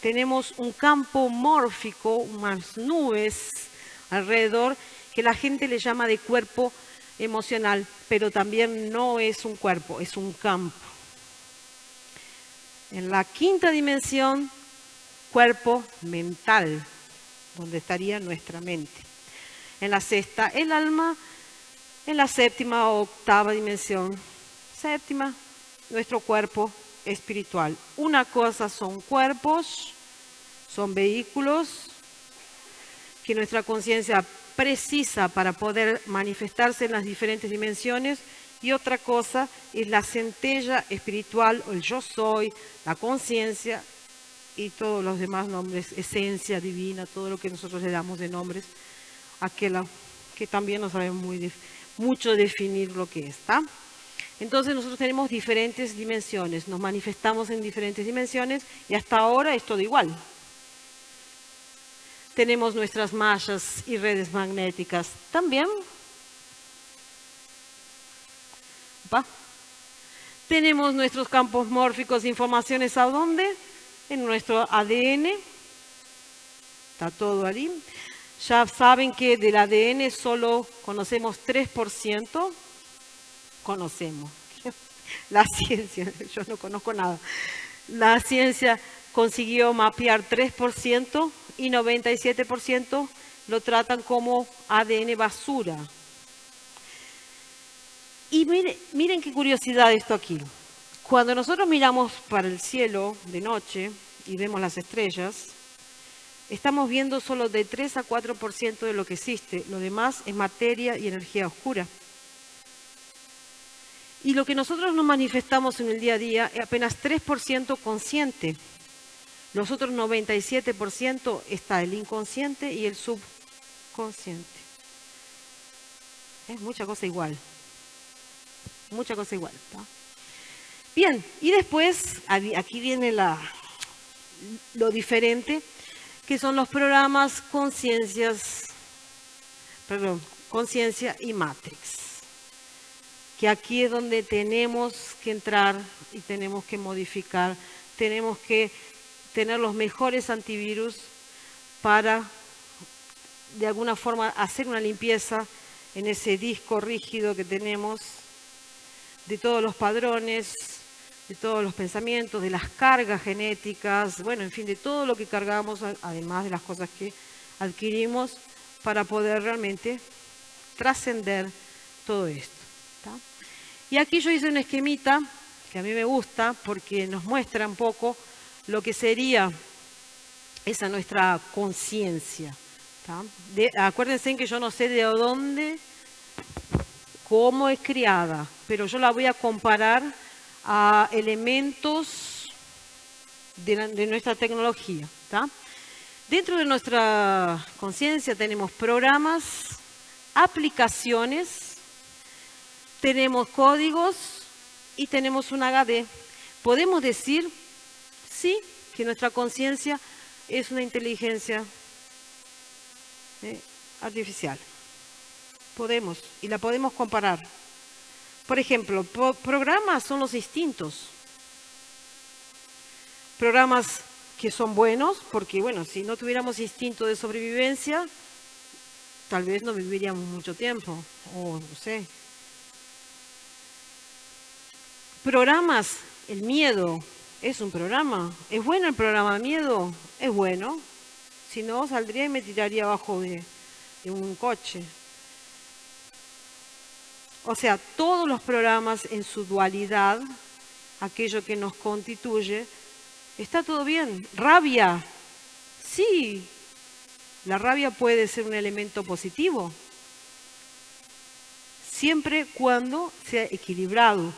tenemos un campo mórfico, unas nubes alrededor, que la gente le llama de cuerpo emocional, pero también no es un cuerpo, es un campo. En la quinta dimensión, cuerpo mental, donde estaría nuestra mente. En la sexta, el alma. En la séptima o octava dimensión, séptima, nuestro cuerpo espiritual. Una cosa son cuerpos, son vehículos que nuestra conciencia precisa para poder manifestarse en las diferentes dimensiones, y otra cosa es la centella espiritual o el yo soy, la conciencia y todos los demás nombres, esencia divina, todo lo que nosotros le damos de nombres, aquella que también no sabemos mucho definir lo que está. Entonces nosotros tenemos diferentes dimensiones, nos manifestamos en diferentes dimensiones y hasta ahora es todo igual. Tenemos nuestras mallas y redes magnéticas también. ¿Opa? Tenemos nuestros campos mórficos, informaciones ¿a dónde? En nuestro ADN. Está todo ahí. Ya saben que del ADN solo conocemos 3%. Conocemos. La ciencia, yo no conozco nada. La ciencia consiguió mapear 3% y 97% lo tratan como ADN basura. Y miren qué curiosidad esto aquí. Cuando nosotros miramos para el cielo de noche y vemos las estrellas, estamos viendo solo de 3 a 4% de lo que existe. Lo demás es materia y energía oscura. Y lo que nosotros nos manifestamos en el día a día es apenas 3% consciente. Los otros 97% está el inconsciente y el subconsciente. Es mucha cosa igual. Mucha cosa igual. ¿No? Bien, y después, aquí viene lo diferente, que son los programas conciencia y Matrix. Que aquí es donde tenemos que entrar y tenemos que modificar tenemos que tener los mejores antivirus para, de alguna forma, hacer una limpieza en ese disco rígido que tenemos, de todos los padrones, de todos los pensamientos, de las cargas genéticas, bueno, en fin, de todo lo que cargamos, además de las cosas que adquirimos, para poder realmente trascender todo esto. ¿Tá? Y aquí yo hice un esquemita que a mí me gusta porque nos muestra un poco lo que sería esa nuestra conciencia. Acuérdense que yo no sé de dónde, cómo es criada, pero yo la voy a comparar a elementos de nuestra tecnología. ¿Tá? Dentro de nuestra conciencia tenemos programas, aplicaciones, tenemos códigos y tenemos un HD. Podemos decir, sí, que nuestra conciencia es una inteligencia artificial. Podemos, y la podemos comparar. Por ejemplo, programas son los instintos. Programas que son buenos, porque bueno, si no tuviéramos instinto de sobrevivencia, tal vez no viviríamos mucho tiempo, o no sé. Programas, el miedo es un programa. ¿Es bueno el programa de miedo? Es bueno. Si no, saldría y me tiraría abajo de un coche. O sea, todos los programas en su dualidad, aquello que nos constituye, está todo bien. Rabia, sí. La rabia puede ser un elemento positivo, siempre cuando sea equilibrado.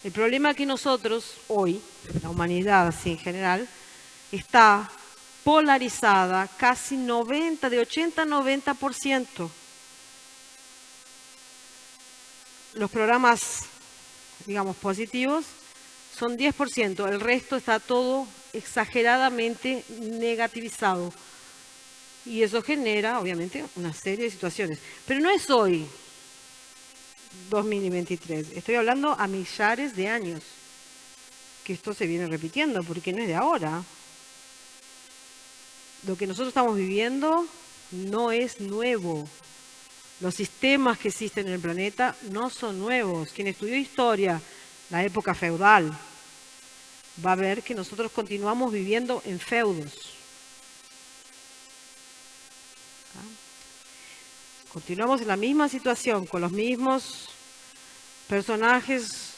El problema es que nosotros, hoy, la humanidad así en general, está polarizada casi de 80 a 90%. Los programas, digamos, positivos son 10%, el resto está todo exageradamente negativizado. Y eso genera, obviamente, una serie de situaciones. Pero no es hoy, 2023. Estoy hablando a millares de años que esto se viene repitiendo, porque no es de ahora. Lo que nosotros estamos viviendo no es nuevo. Los sistemas que existen en el planeta no son nuevos. Quien estudió historia, la época feudal, va a ver que nosotros continuamos viviendo en feudos. Continuamos en la misma situación, con los mismos personajes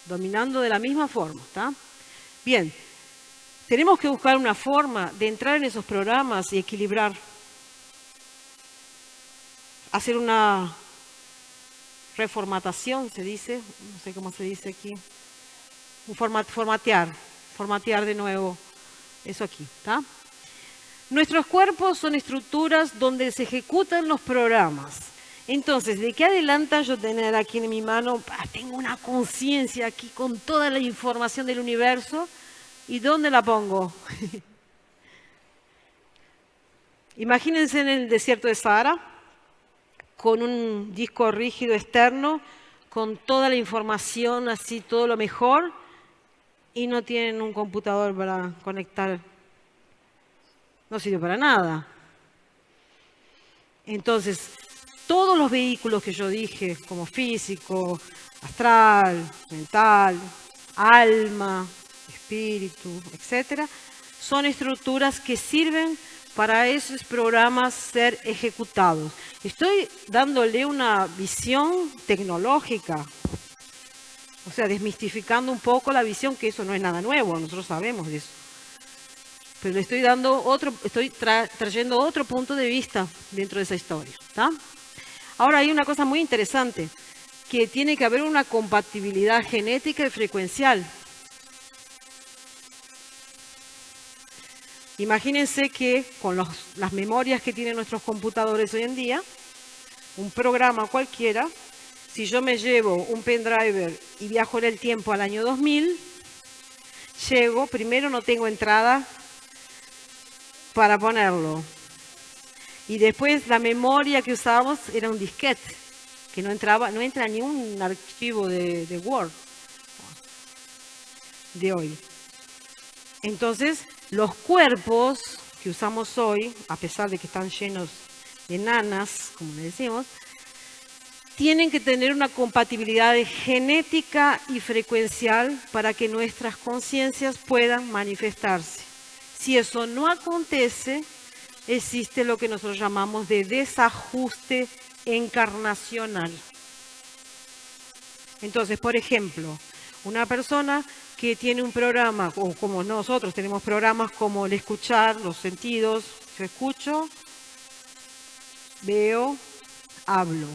dominando de la misma forma. ¿Tá? Bien, tenemos que buscar una forma de entrar en esos programas y equilibrar. Hacer una reformatación, se dice, no sé cómo se dice aquí. Formatear de nuevo eso aquí. ¿Tá? Nuestros cuerpos son estructuras donde se ejecutan los programas. Entonces, ¿de qué adelanta yo tener aquí en mi mano? Tengo una conciencia aquí con toda la información del universo. ¿Y dónde la pongo? Imagínense en el desierto de Sahara, con un disco rígido externo, con toda la información, así todo lo mejor, y no tienen un computador para conectar. No sirve para nada. Entonces, todos los vehículos que yo dije, como físico, astral, mental, alma, espíritu, etcétera, son estructuras que sirven para esos programas ser ejecutados. Estoy dándole una visión tecnológica, o sea, desmistificando un poco la visión, que eso no es nada nuevo, nosotros sabemos de eso. Pero le estoy dando trayendo otro punto de vista dentro de esa historia. ¿Tá? Ahora hay una cosa muy interesante, que tiene que haber una compatibilidad genética y frecuencial. Imagínense que con las memorias que tienen nuestros computadores hoy en día, un programa cualquiera, si yo me llevo un pendrive y viajo en el tiempo al año 2000, llego, primero no tengo entrada para ponerlo. Y después la memoria que usábamos era un disquete, que no entra ni un archivo de Word. de hoy. Entonces, los cuerpos que usamos hoy, a pesar de que están llenos de nanas, como le decimos, tienen que tener una compatibilidad genética y frecuencial para que nuestras conciencias puedan manifestarse. Si eso no acontece, existe lo que nosotros llamamos de desajuste encarnacional. Entonces, por ejemplo, una persona que tiene un programa, o como nosotros tenemos programas como el escuchar, los sentidos, yo escucho, veo, hablo.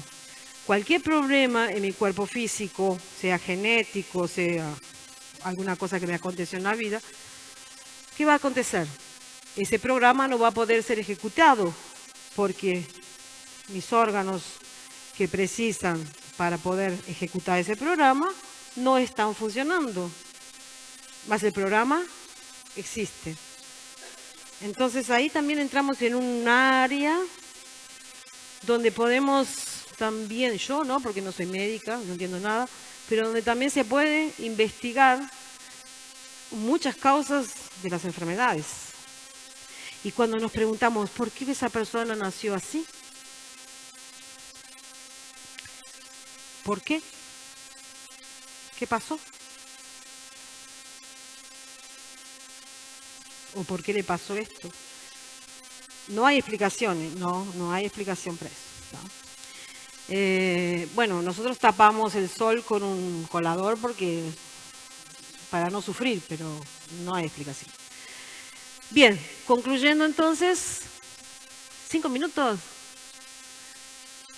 Cualquier problema en mi cuerpo físico, sea genético, sea alguna cosa que me aconteció en la vida, ¿qué va a acontecer? Ese programa no va a poder ser ejecutado porque mis órganos que precisan para poder ejecutar ese programa no están funcionando. Más el programa existe. Entonces ahí también entramos en un área donde podemos también, yo no, porque no soy médica, no entiendo nada, pero donde también se puede investigar muchas causas de las enfermedades. Y cuando nos preguntamos, ¿por qué esa persona nació así? ¿Por qué? ¿Qué pasó? ¿O por qué le pasó esto? No hay explicaciones, no hay explicación para eso, ¿no? Bueno, nosotros tapamos el sol con un colador para no sufrir, pero no hay explicación. Bien, concluyendo entonces, 5 minutos,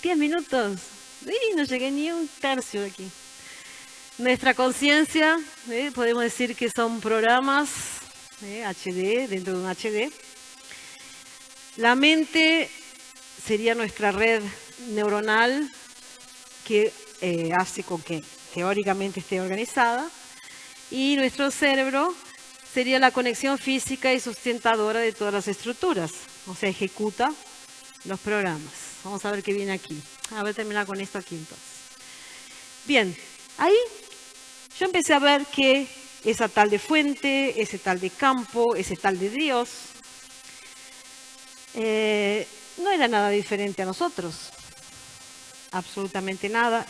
10 minutos, no llegué ni un tercio de aquí. Nuestra conciencia, podemos decir que son programas HD, dentro de un HD. La mente sería nuestra red neuronal que hace con que teóricamente esté organizada, y nuestro cerebro sería la conexión física y sustentadora de todas las estructuras, o sea, ejecuta los programas. Vamos a ver qué viene aquí. A ver, terminar con esto aquí entonces. Bien, ahí yo empecé a ver que esa tal de fuente, ese tal de campo, ese tal de Dios, no era nada diferente a nosotros. Absolutamente nada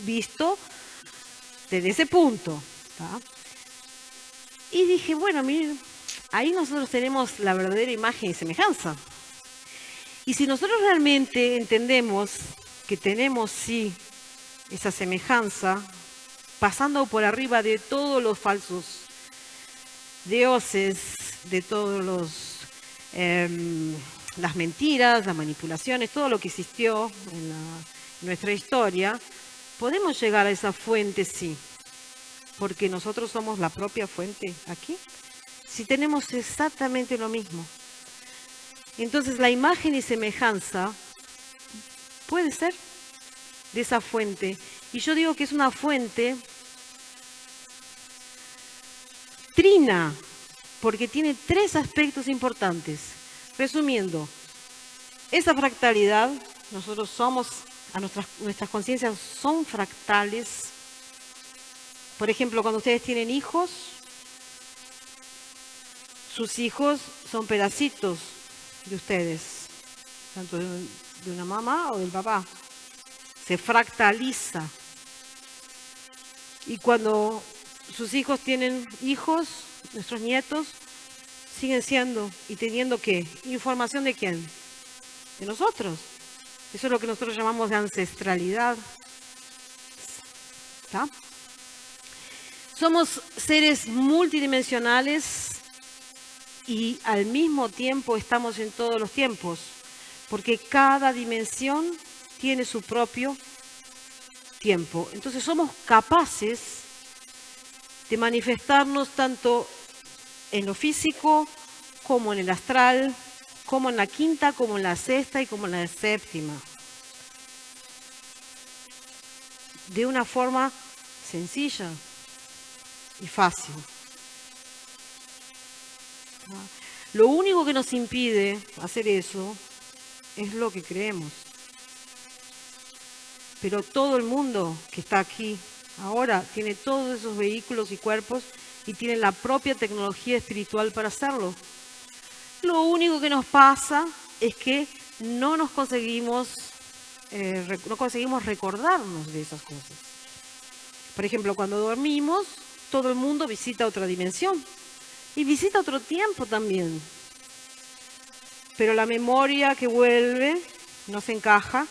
visto desde ese punto, ¿tá? Y dije, bueno, miren, ahí nosotros tenemos la verdadera imagen y semejanza. Y si nosotros realmente entendemos que tenemos, sí, esa semejanza, pasando por arriba de todos los falsos dioses, de todos las mentiras, las manipulaciones, todo lo que existió en nuestra historia, podemos llegar a esa fuente, sí, porque nosotros somos la propia fuente aquí. Si tenemos exactamente lo mismo, entonces la imagen y semejanza puede ser de esa fuente. Y yo digo que es una fuente trina, porque tiene 3 aspectos importantes. Resumiendo, esa fractalidad, nosotros somos, nuestras conciencias son fractales. Por ejemplo, cuando ustedes tienen hijos, sus hijos son pedacitos de ustedes, tanto de una mamá o del papá. Se fractaliza. Y cuando sus hijos tienen hijos, nuestros nietos siguen siendo y teniendo ¿qué? Información de quién, de nosotros. Eso es lo que nosotros llamamos de ancestralidad. ¿Está? Somos seres multidimensionales y al mismo tiempo estamos en todos los tiempos, porque cada dimensión tiene su propio tiempo. Entonces somos capaces de manifestarnos tanto en lo físico, como en el astral, como en la quinta, como en la sexta y como en la séptima. De una forma sencilla y fácil. Lo único que nos impide hacer eso es lo que creemos. Pero todo el mundo que está aquí ahora tiene todos esos vehículos y cuerpos y tiene la propia tecnología espiritual para hacerlo. Lo único que nos pasa es que no conseguimos recordarnos de esas cosas. Por ejemplo, cuando dormimos, todo el mundo visita otra dimensión y visita otro tiempo también. Pero la memoria que vuelve no se encaja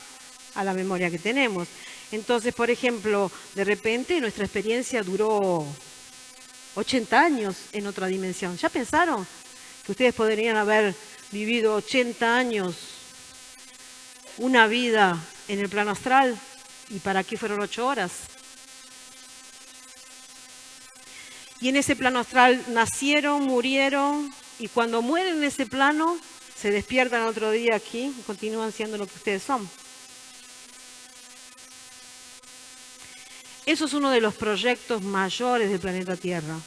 a la memoria que tenemos. Entonces, por ejemplo, de repente nuestra experiencia duró 80 años en otra dimensión. ¿Ya pensaron que ustedes podrían haber vivido 80 años, una vida en el plano astral? ¿Y para qué fueron 8 horas? Y en ese plano astral nacieron, murieron, y cuando mueren en ese plano, se despiertan otro día aquí y continúan siendo lo que ustedes son. Eso es uno de los proyectos mayores del planeta Tierra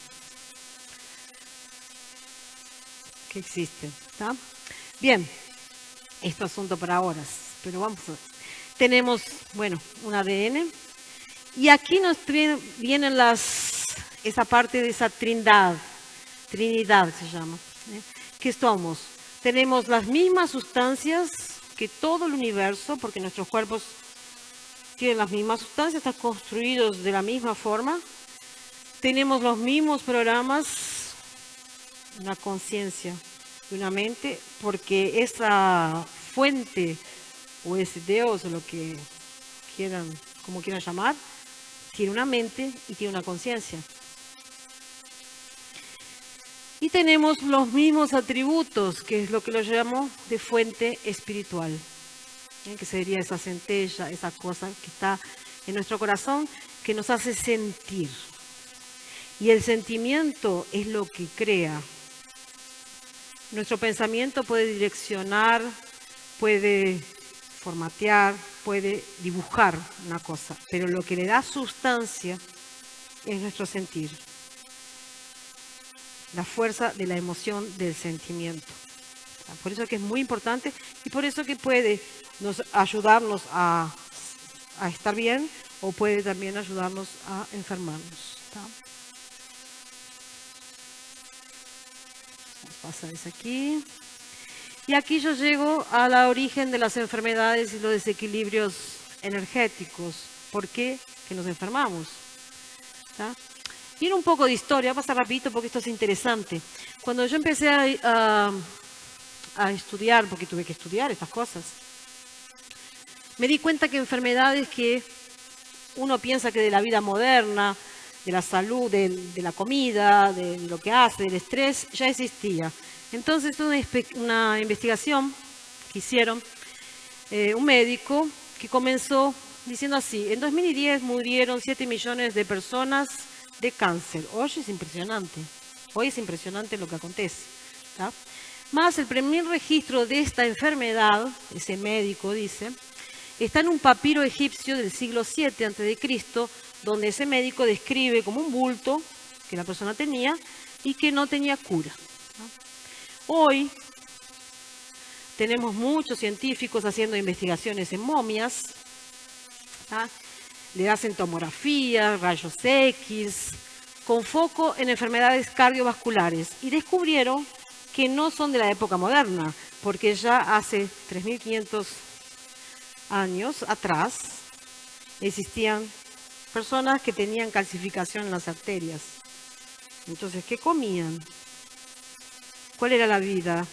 que existen. ¿Está? Bien, este asunto para horas, pero vamos a ver. Tenemos, bueno, un ADN, y aquí nos vienen esa parte de esa Trinidad se llama, ¿Qué somos? Tenemos las mismas sustancias que todo el universo, porque nuestros cuerpos tienen las mismas sustancias, están construidos de la misma forma. Tenemos los mismos programas, una conciencia y una mente, porque esa fuente o ese Dios o lo que quieran, como quieran llamar, tiene una mente y tiene una conciencia. Y tenemos los mismos atributos, que es lo que lo llamo de fuente espiritual, que sería esa centella, esa cosa que está en nuestro corazón, que nos hace sentir. Y el sentimiento es lo que crea. Nuestro pensamiento puede direccionar, puede formatear, puede dibujar una cosa, pero lo que le da sustancia es nuestro sentir. La fuerza de la emoción del sentimiento. Por eso que es muy importante y por eso que puede ayudarnos a estar bien o puede también ayudarnos a enfermarnos. ¿Está? Vamos a pasar eso aquí. Y aquí yo llego al origen de las enfermedades y los desequilibrios energéticos. ¿Por qué? Que nos enfermamos. ¿Está? Tiene un poco de historia, voy a pasar rapidito porque esto es interesante. Cuando yo empecé a estudiar, porque tuve que estudiar estas cosas, me di cuenta que enfermedades que uno piensa que de la vida moderna, de la salud, de la comida, de lo que hace, del estrés, ya existía. Entonces, una investigación que hicieron un médico que comenzó diciendo así: en 2010 murieron 7 millones de personas de cáncer. Hoy es impresionante lo que acontece. ¿Tá? Más el primer registro de esta enfermedad, ese médico dice, está en un papiro egipcio del siglo VII a.C., donde ese médico describe como un bulto que la persona tenía y que no tenía cura. ¿Tá? Hoy tenemos muchos científicos haciendo investigaciones en momias, ¿tá? Le hacen tomografía, rayos X, con foco en enfermedades cardiovasculares y descubrieron que no son de la época moderna, porque ya hace 3.500 años atrás existían personas que tenían calcificación en las arterias. Entonces, ¿qué comían? ¿Cuál era la vida?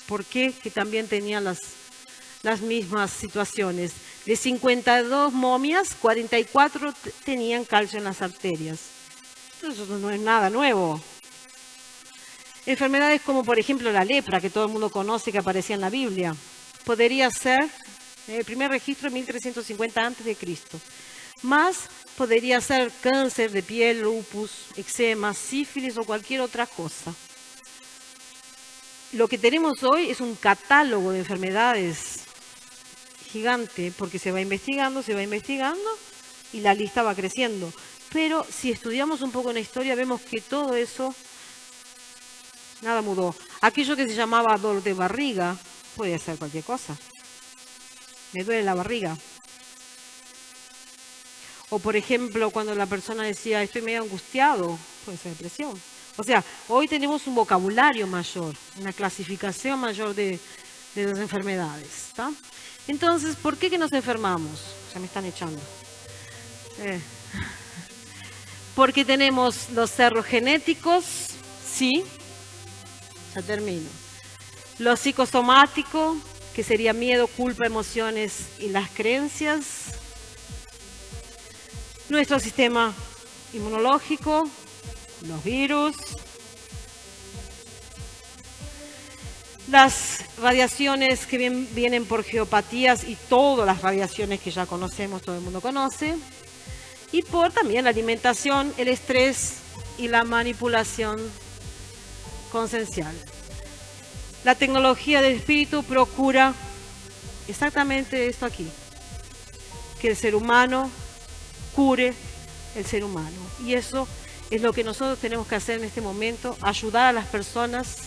¿Por qué? Que también tenían las mismas situaciones. De 52 momias, 44 tenían calcio en las arterias. Eso no es nada nuevo. Enfermedades como, por ejemplo, la lepra, que todo el mundo conoce, que aparecía en la Biblia, podría ser el primer registro en 1350 a.C. Más podría ser cáncer de piel, lupus, eczema, sífilis o cualquier otra cosa. Lo que tenemos hoy es un catálogo de enfermedades gigante, porque se va investigando y la lista va creciendo. Pero si estudiamos un poco en la historia, vemos que todo eso, nada mudó. Aquello que se llamaba dolor de barriga, puede ser cualquier cosa. Me duele la barriga. O por ejemplo, cuando la persona decía, estoy medio angustiado, puede ser depresión. O sea, hoy tenemos un vocabulario mayor, una clasificación mayor de las enfermedades. ¿Tá? Entonces, ¿por qué que nos enfermamos? Ya me están echando. Porque tenemos los cerros genéticos, sí, ya termino. Lo psicosomático, que sería miedo, culpa, emociones y las creencias. Nuestro sistema inmunológico, los virus. Las radiaciones que vienen por geopatías y todas las radiaciones que ya conocemos, todo el mundo conoce. Y por también la alimentación, el estrés y la manipulación consciencial. La tecnología del espíritu procura exactamente esto aquí, que el ser humano cure el ser humano. Y eso es lo que nosotros tenemos que hacer en este momento, ayudar a las personas,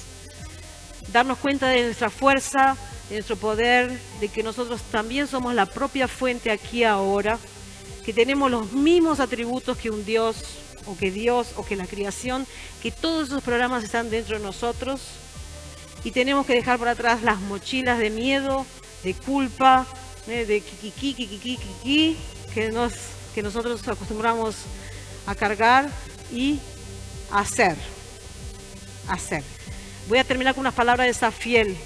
darnos cuenta de nuestra fuerza, de nuestro poder, de que nosotros también somos la propia fuente aquí ahora, que tenemos los mismos atributos que un Dios, o que la creación, que todos esos programas están dentro de nosotros, y tenemos que dejar por atrás las mochilas de miedo, de culpa, de kikiki, que nosotros acostumbramos a cargar y hacer. Voy a terminar con unas palabras de Safiel,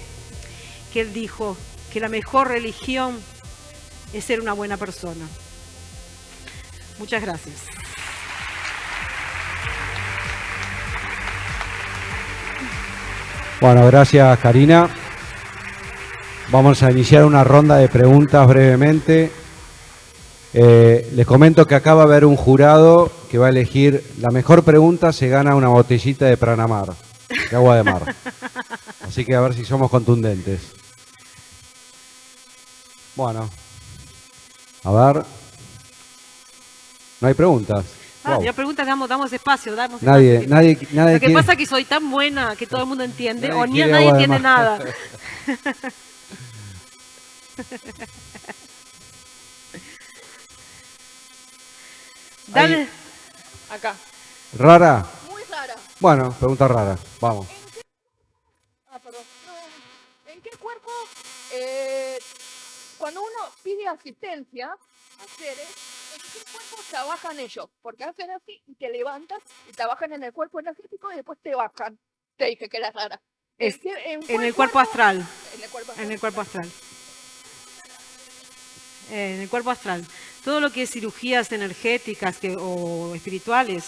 que él dijo que la mejor religión es ser una buena persona. Muchas gracias. Bueno, gracias Karina. Vamos a iniciar una ronda de preguntas brevemente. Les comento que acá va a haber un jurado que va a elegir la mejor pregunta, se gana una botellita de Pranamar, de agua de mar. Así que a ver si somos contundentes. Bueno, a ver. No hay preguntas. Wow. Yo preguntas, damos espacio, Nadie Lo que pasa es que soy tan buena que todo el mundo entiende, o nadie entiende nada. Dale. Acá. ¿Rara? Muy rara. Bueno, pregunta rara. Vamos. Perdón. No. ¿En qué cuerpo, cuando uno pide asistencia a seres, en qué cuerpo trabajan ellos? Porque hacen así y te levantas y trabajan en el cuerpo energético y después te bajan. Te dije que era rara. En el cuerpo astral. En el cuerpo astral. En el cuerpo astral. En el cuerpo astral. Todo lo que es cirugías energéticas o espirituales.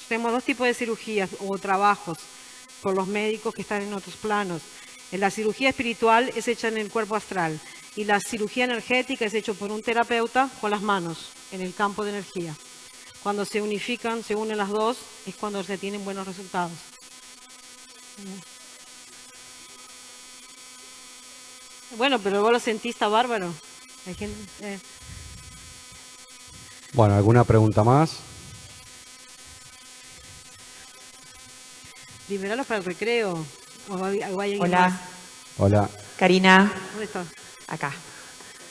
Tenemos dos tipos de cirugías o trabajos por los médicos que están en otros planos. La cirugía espiritual es hecha en el cuerpo astral y la cirugía energética es hecha por un terapeuta con las manos en el campo de energía. Cuando se unifican, se unen las dos, es cuando se tienen buenos resultados. Bueno, pero vos lo sentís, está bárbaro. Hay gente, Bueno, ¿alguna pregunta más? Liberalos para el recreo. O hay alguien Hola. más. Hola. Karina, ¿Dónde está? acá.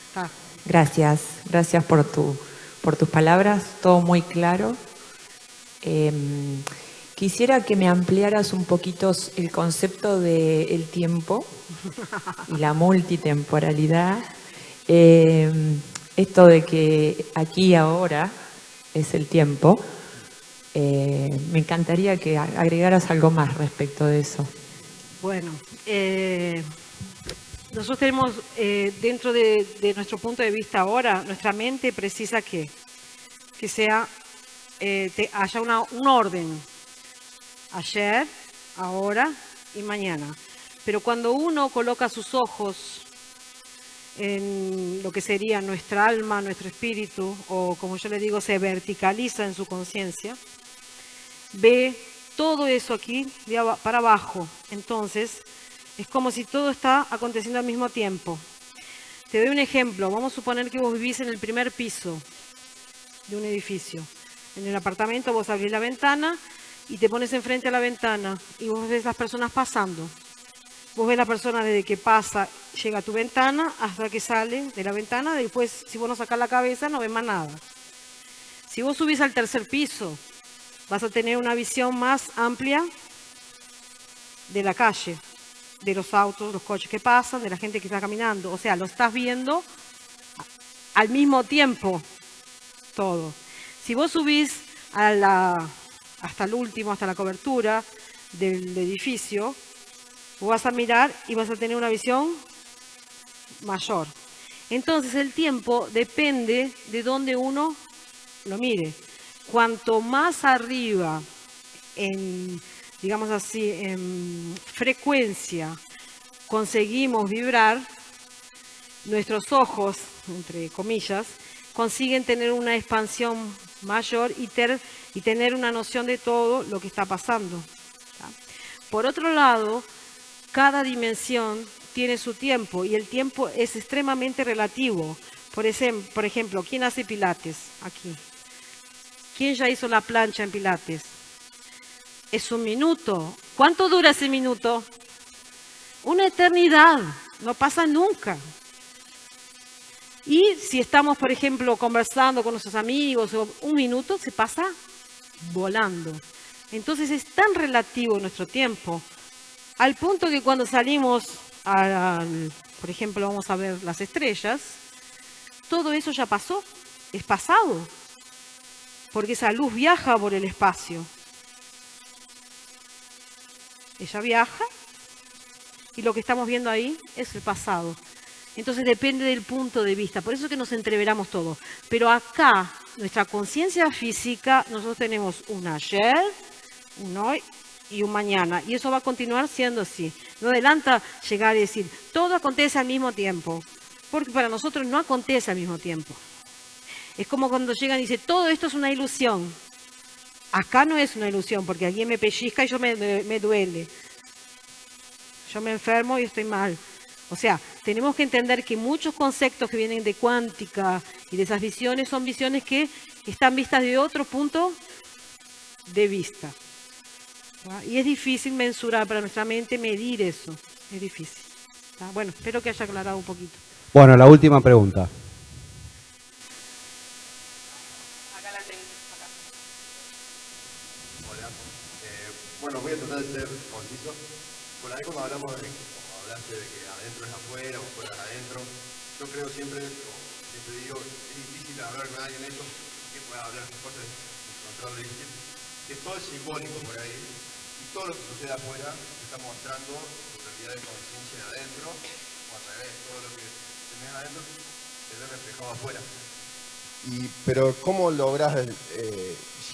Está. Gracias por tus palabras, todo muy claro. Quisiera que me ampliaras un poquito el concepto del tiempo y la multitemporalidad. Esto de que aquí y ahora es el tiempo. Me encantaría que agregaras algo más respecto de eso. Bueno, nosotros tenemos dentro de nuestro punto de vista ahora, nuestra mente precisa que sea, haya un orden, ayer, ahora y mañana. Pero cuando uno coloca sus ojos en lo que sería nuestra alma, nuestro espíritu, o como yo le digo, se verticaliza en su conciencia, ve todo eso aquí para abajo. Entonces, es como si todo está aconteciendo al mismo tiempo. Te doy un ejemplo. Vamos a suponer que vos vivís en el primer piso de un edificio. En el apartamento vos abrís la ventana y te pones enfrente a la ventana y vos ves las personas pasando. Vos ves la persona desde que pasa, llega a tu ventana hasta que sale de la ventana. Después, si vos no sacás la cabeza, no ves más nada. Si vos subís al tercer piso, vas a tener una visión más amplia de la calle, de los autos, los coches que pasan, de la gente que está caminando. O sea, lo estás viendo al mismo tiempo todo. Si vos subís hasta el último, hasta la cobertura del edificio, vos vas a mirar y vas a tener una visión mayor. Entonces el tiempo depende de donde uno lo mire. Cuanto más arriba digamos así, en frecuencia conseguimos vibrar, nuestros ojos, entre comillas, consiguen tener una expansión mayor y tener una noción de todo lo que está pasando. ¿Tá? Por otro lado, cada dimensión tiene su tiempo y el tiempo es extremadamente relativo. Por ejemplo, ¿quién hace pilates aquí? ¿Quién ya hizo la plancha en pilates? Es un minuto. ¿Cuánto dura ese minuto? Una eternidad. No pasa nunca. Y si estamos, por ejemplo, conversando con nuestros amigos, un minuto se pasa volando. Entonces es tan relativo nuestro tiempo, al punto que cuando salimos, por ejemplo, vamos a ver las estrellas, todo eso ya pasó, es pasado, porque esa luz viaja por el espacio. Ella viaja y lo que estamos viendo ahí es el pasado. Entonces depende del punto de vista, por eso es que nos entreveramos todo. Pero acá, nuestra conciencia física, nosotros tenemos un ayer, un hoy y un mañana. Y eso va a continuar siendo así. No adelanta llegar y decir, todo acontece al mismo tiempo. Porque para nosotros no acontece al mismo tiempo. Es como cuando llegan y dicen, todo esto es una ilusión. Acá no es una ilusión, porque alguien me pellizca y yo me duele. Yo me enfermo y estoy mal. O sea, tenemos que entender que muchos conceptos que vienen de cuántica y de esas visiones son visiones que están vistas de otro punto de vista. ¿Tá? Y es difícil mensurar para nuestra mente, medir eso. Es difícil. ¿Tá? Bueno, espero que haya aclarado un poquito. Bueno, la última pregunta. Acá la tengo. Acá. Hola. Bueno, voy a tratar de ser conciso. Por ahí cuando hablamos de, como hablaste de que adentro es afuera o afuera es adentro, yo creo siempre, como siempre digo, es difícil hablar con alguien de eso, que pueda hablar de cosas sin control difícil, que todo es simbólico por ahí, y todo lo que sucede afuera está mostrando tu realidad de conciencia de adentro, o al revés, todo lo que tenés adentro se ve reflejado afuera. Pero ¿cómo logras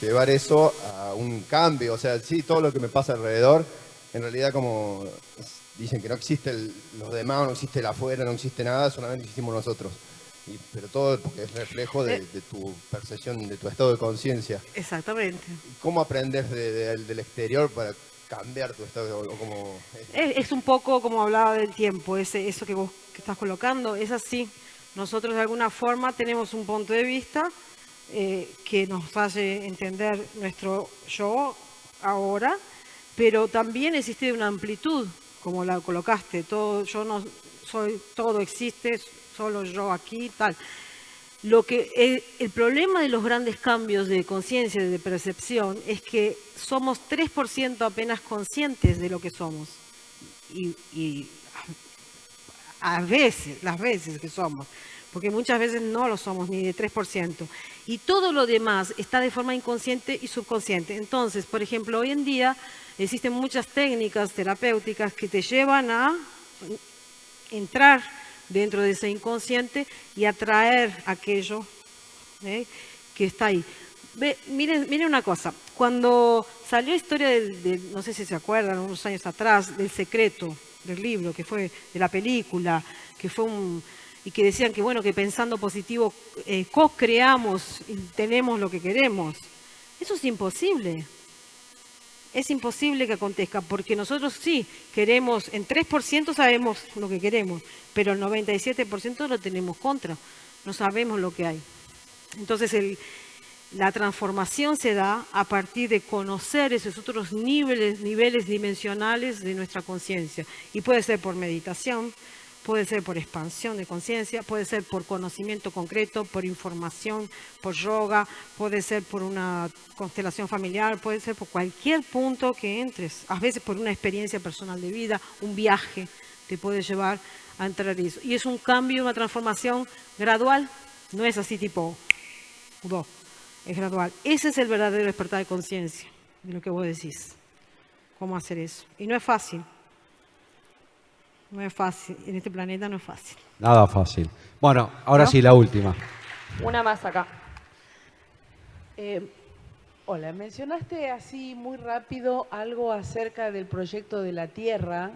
llevar eso a un cambio? O sea, sí, todo lo que me pasa alrededor, en realidad como dicen que no existe los demás, no existe el afuera, no existe nada, solamente existimos nosotros. Pero todo porque es reflejo de tu percepción, de tu estado de conciencia. Exactamente. ¿Cómo aprendes del exterior para cambiar tu estado? Es un poco como hablaba del tiempo, eso que vos que estás colocando, es así. Nosotros de alguna forma tenemos un punto de vista que nos hace entender nuestro yo ahora, pero también existe una amplitud, como la colocaste, todo, yo no soy, todo existe, solo yo aquí, tal. El problema de los grandes cambios de conciencia y de percepción es que somos 3% apenas conscientes de lo que somos. Y a veces, las veces que somos, porque muchas veces no lo somos ni de 3%. Y todo lo demás está de forma inconsciente y subconsciente. Entonces, por ejemplo, hoy en día existen muchas técnicas terapéuticas que te llevan a entrar dentro de ese inconsciente y atraer aquello que está ahí. Miren una cosa, cuando salió la historia no sé si se acuerdan, unos años atrás, del secreto del libro, que fue de la película, que fue y que decían que bueno, que pensando positivo co-creamos y tenemos lo que queremos. Eso es imposible. Es imposible que acontezca, porque nosotros sí queremos, en 3% sabemos lo que queremos, pero el 97% lo tenemos contra, no sabemos lo que hay. Entonces la transformación se da a partir de conocer esos otros niveles dimensionales de nuestra conciencia. Y puede ser por meditación, puede ser por expansión de conciencia, puede ser por conocimiento concreto, por información, por yoga, puede ser por una constelación familiar, puede ser por cualquier punto que entres. A veces por una experiencia personal de vida, un viaje te puede llevar a entrar en eso. Y es un cambio, una transformación gradual, no es así tipo, es gradual. Ese es el verdadero despertar de conciencia, de lo que vos decís. ¿Cómo hacer eso? Y no es fácil. No es fácil, en este planeta no es fácil. Nada fácil. Bueno, ahora ¿No? sí, la última. Una más acá. Hola, mencionaste así muy rápido algo acerca del proyecto de la Tierra,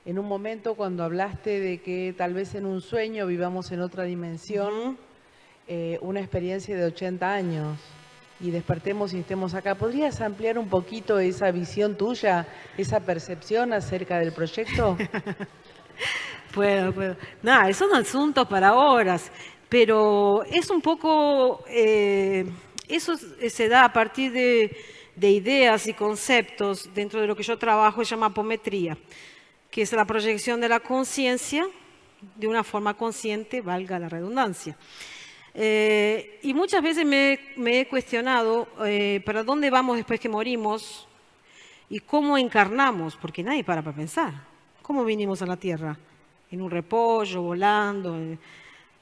en un momento cuando hablaste de que tal vez en un sueño vivamos en otra dimensión, una experiencia de 80 años y despertemos y estemos acá. ¿Podrías ampliar un poquito esa visión tuya, esa percepción acerca del proyecto? Puedo. Nada, son asuntos para horas, pero es un poco, eso se da a partir de ideas y conceptos dentro de lo que yo trabajo, se llama apometría, que es la proyección de la conciencia de una forma consciente, valga la redundancia. Y muchas veces me he cuestionado para dónde vamos después que morimos y cómo encarnamos, porque nadie para pensar. ¿Cómo vinimos a la Tierra? En un repollo, volando.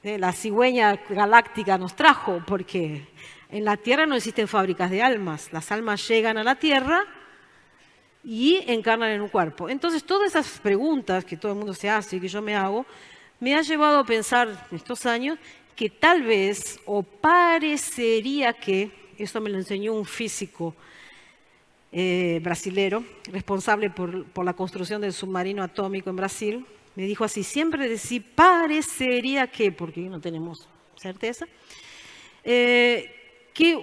La cigüeña galáctica nos trajo, porque en la Tierra no existen fábricas de almas. Las almas llegan a la Tierra y encarnan en un cuerpo. Entonces, todas esas preguntas que todo el mundo se hace y que yo me hago, me ha llevado a pensar en estos años que tal vez, o parecería que, esto me lo enseñó un físico brasilero, responsable por la construcción del submarino atómico en Brasil, me dijo así, siempre decir parecería que, porque no tenemos certeza, que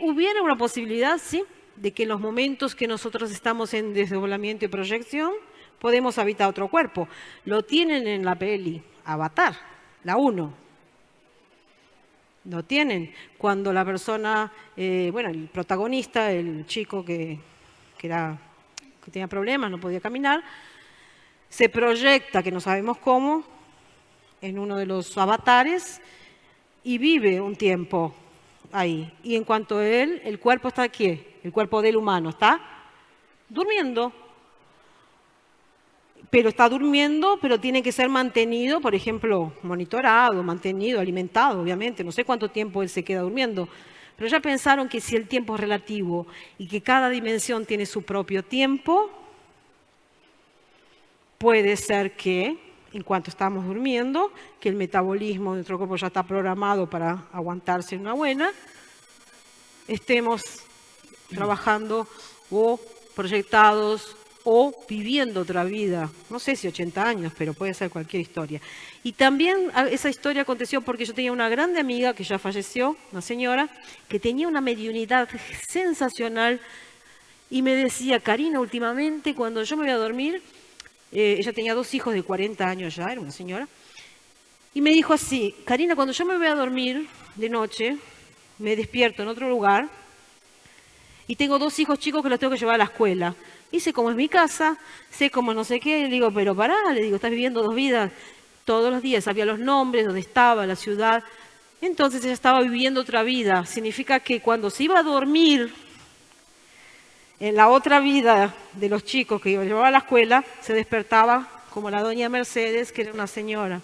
hubiera una posibilidad, sí, de que en los momentos que nosotros estamos en desdoblamiento y proyección, podemos habitar otro cuerpo. Lo tienen en la peli Avatar, la 1. Lo tienen cuando la persona, el protagonista, el chico que tenía problemas, no podía caminar, se proyecta, que no sabemos cómo, en uno de los avatares y vive un tiempo ahí. Y en cuanto a él, el cuerpo está aquí, el cuerpo del humano está durmiendo. Pero está durmiendo, pero tiene que ser mantenido, por ejemplo, monitorado, mantenido, alimentado, obviamente. No sé cuánto tiempo él se queda durmiendo. Pero ya pensaron que si el tiempo es relativo y que cada dimensión tiene su propio tiempo, puede ser que, en cuanto estamos durmiendo, que el metabolismo de nuestro cuerpo ya está programado para aguantarse una buena, estemos trabajando o proyectados o viviendo otra vida, no sé si 80 años, pero puede ser cualquier historia. Y también esa historia aconteció porque yo tenía una grande amiga que ya falleció, una señora, que tenía una mediunidad sensacional y me decía, Karina, últimamente cuando yo me voy a dormir, ella tenía 2 hijos de 40 años ya, era una señora, y me dijo así, Karina, cuando yo me voy a dormir de noche, me despierto en otro lugar y tengo 2 hijos chicos que los tengo que llevar a la escuela. Y sé cómo es mi casa, sé cómo no sé qué, le digo, pero pará, le digo, estás viviendo 2 vidas todos los días, sabía los nombres, dónde estaba, la ciudad. Entonces ella estaba viviendo otra vida. Significa que cuando se iba a dormir, en la otra vida de los chicos que llevaba a la escuela, se despertaba como la doña Mercedes, que era una señora.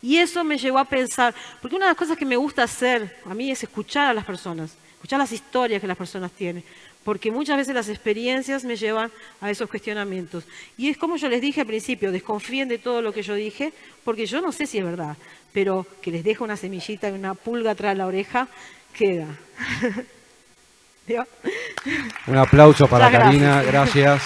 Y eso me llevó a pensar, porque una de las cosas que me gusta hacer a mí es escuchar a las personas, escuchar las historias que las personas tienen. Porque muchas veces las experiencias me llevan a esos cuestionamientos. Y es como yo les dije al principio, desconfíen de todo lo que yo dije, porque yo no sé si es verdad, pero que les dejo una semillita y una pulga atrás de la oreja, queda. Un aplauso para Muchas Karina, gracias.